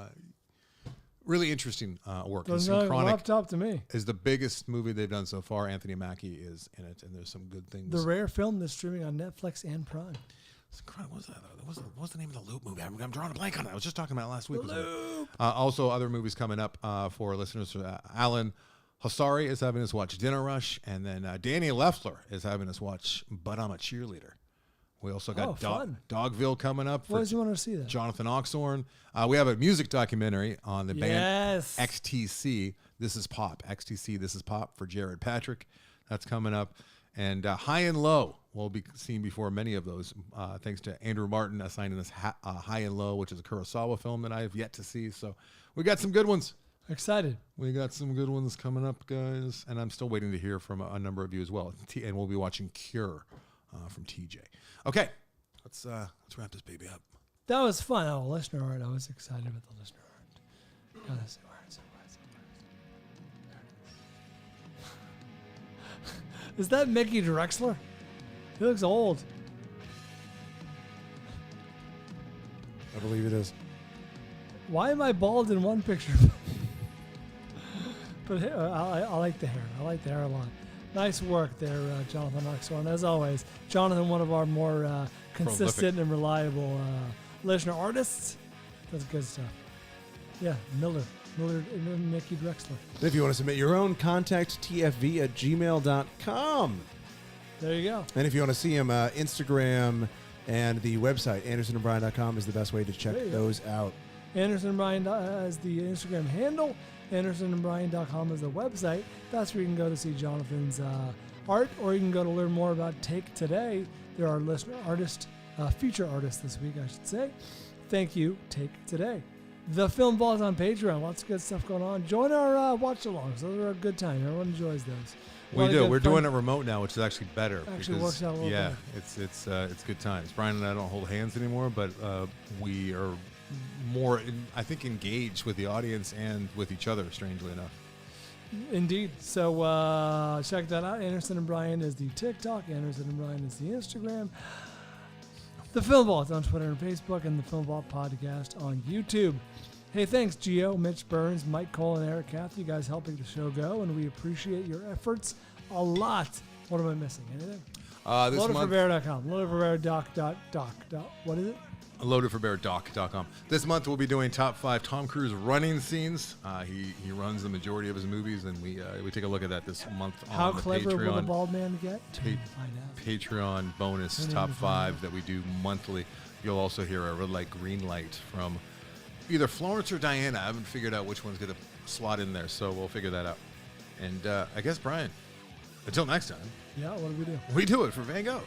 really interesting work. Doesn't look laptop to me. Is the biggest movie they've done so far. Anthony Mackie is in it, and there's some good things. The rare film that's streaming on Netflix and Prime. What was that? What's the name of the Loop movie? I'm drawing a blank on it. I was just talking about it last week. Also, other movies coming up for listeners. Alan Hassari is having us watch Dinner Rush, and then Danny Leffler is having us watch But I'm a Cheerleader. We also got Dogville coming up. Why does you want to see that? Jonathan Oxhorn. We have a music documentary on the band XTC. This is Pop. XTC. This is Pop for Jared Patrick. That's coming up. And High and Low will be seen before many of those, thanks to Andrew Martin assigning us High and Low, which is a Kurosawa film that I have yet to see. So we got some good ones. Excited. We got some good ones coming up, guys. And I'm still waiting to hear from a number of you as well. And we'll be watching Cure from TJ. Okay, let's wrap this baby up. That was fun. Oh, listener art. I was excited with the listener art. Gotta see where is it? Is that Mickey Drexler? He looks old. I believe it is. Why am I bald in one picture? But I like the hair. I like the hair a lot. Nice work there, Jonathan Oxhorn. As always, Jonathan, one of our more consistent and reliable listener artists. That's good stuff. Yeah, Millard and Mickey Drexler. If you want to submit your own, contact tfv@gmail.com. There you go. And if you want to see him, Instagram and the website, andersonandbryan.com, is the best way to check those out. Anderson and Bryan as the Instagram handle. AndersonandBryan.com is the website. That's where you can go to see Jonathan's art, or you can go to learn more about Take Today. They're our feature artist this week, I should say. Thank you, Take Today. The Film Vault on Patreon. Lots of good stuff going on. Join our watch-alongs. Those are a good time. Everyone enjoys those. We do. We're doing it remote now, which is actually better. Actually works out a little better. It's good times. Bryan and I don't hold hands anymore, but we are more, I think, engaged with the audience and with each other, strangely enough. Indeed. So check that out. Anderson and Bryan is the TikTok. Anderson and Bryan is the Instagram. The Film Vault on Twitter and Facebook, and the Film Vault podcast on YouTube. Hey, thanks, Gio, Mitch Burns, Mike Cole, and Eric Cath. You guys helping the show go, and we appreciate your efforts a lot. What am I missing? Anything? Loadedforbear.com. Loadedforbear.doc. What is it? Loadedforbear.doc.com. This month we'll be doing top 5 Tom Cruise running scenes. He runs the majority of his movies, and we take a look at that this month How on the clever Patreon. will the bald man get? Patreon bonus top 5 that we do monthly. You'll also hear a red light, green light from either Florence or Diana. I haven't figured out which one's going to slot in there, so we'll figure that out. And I guess, Bryan, until next time. Yeah, what do? We do it for Van Gogh.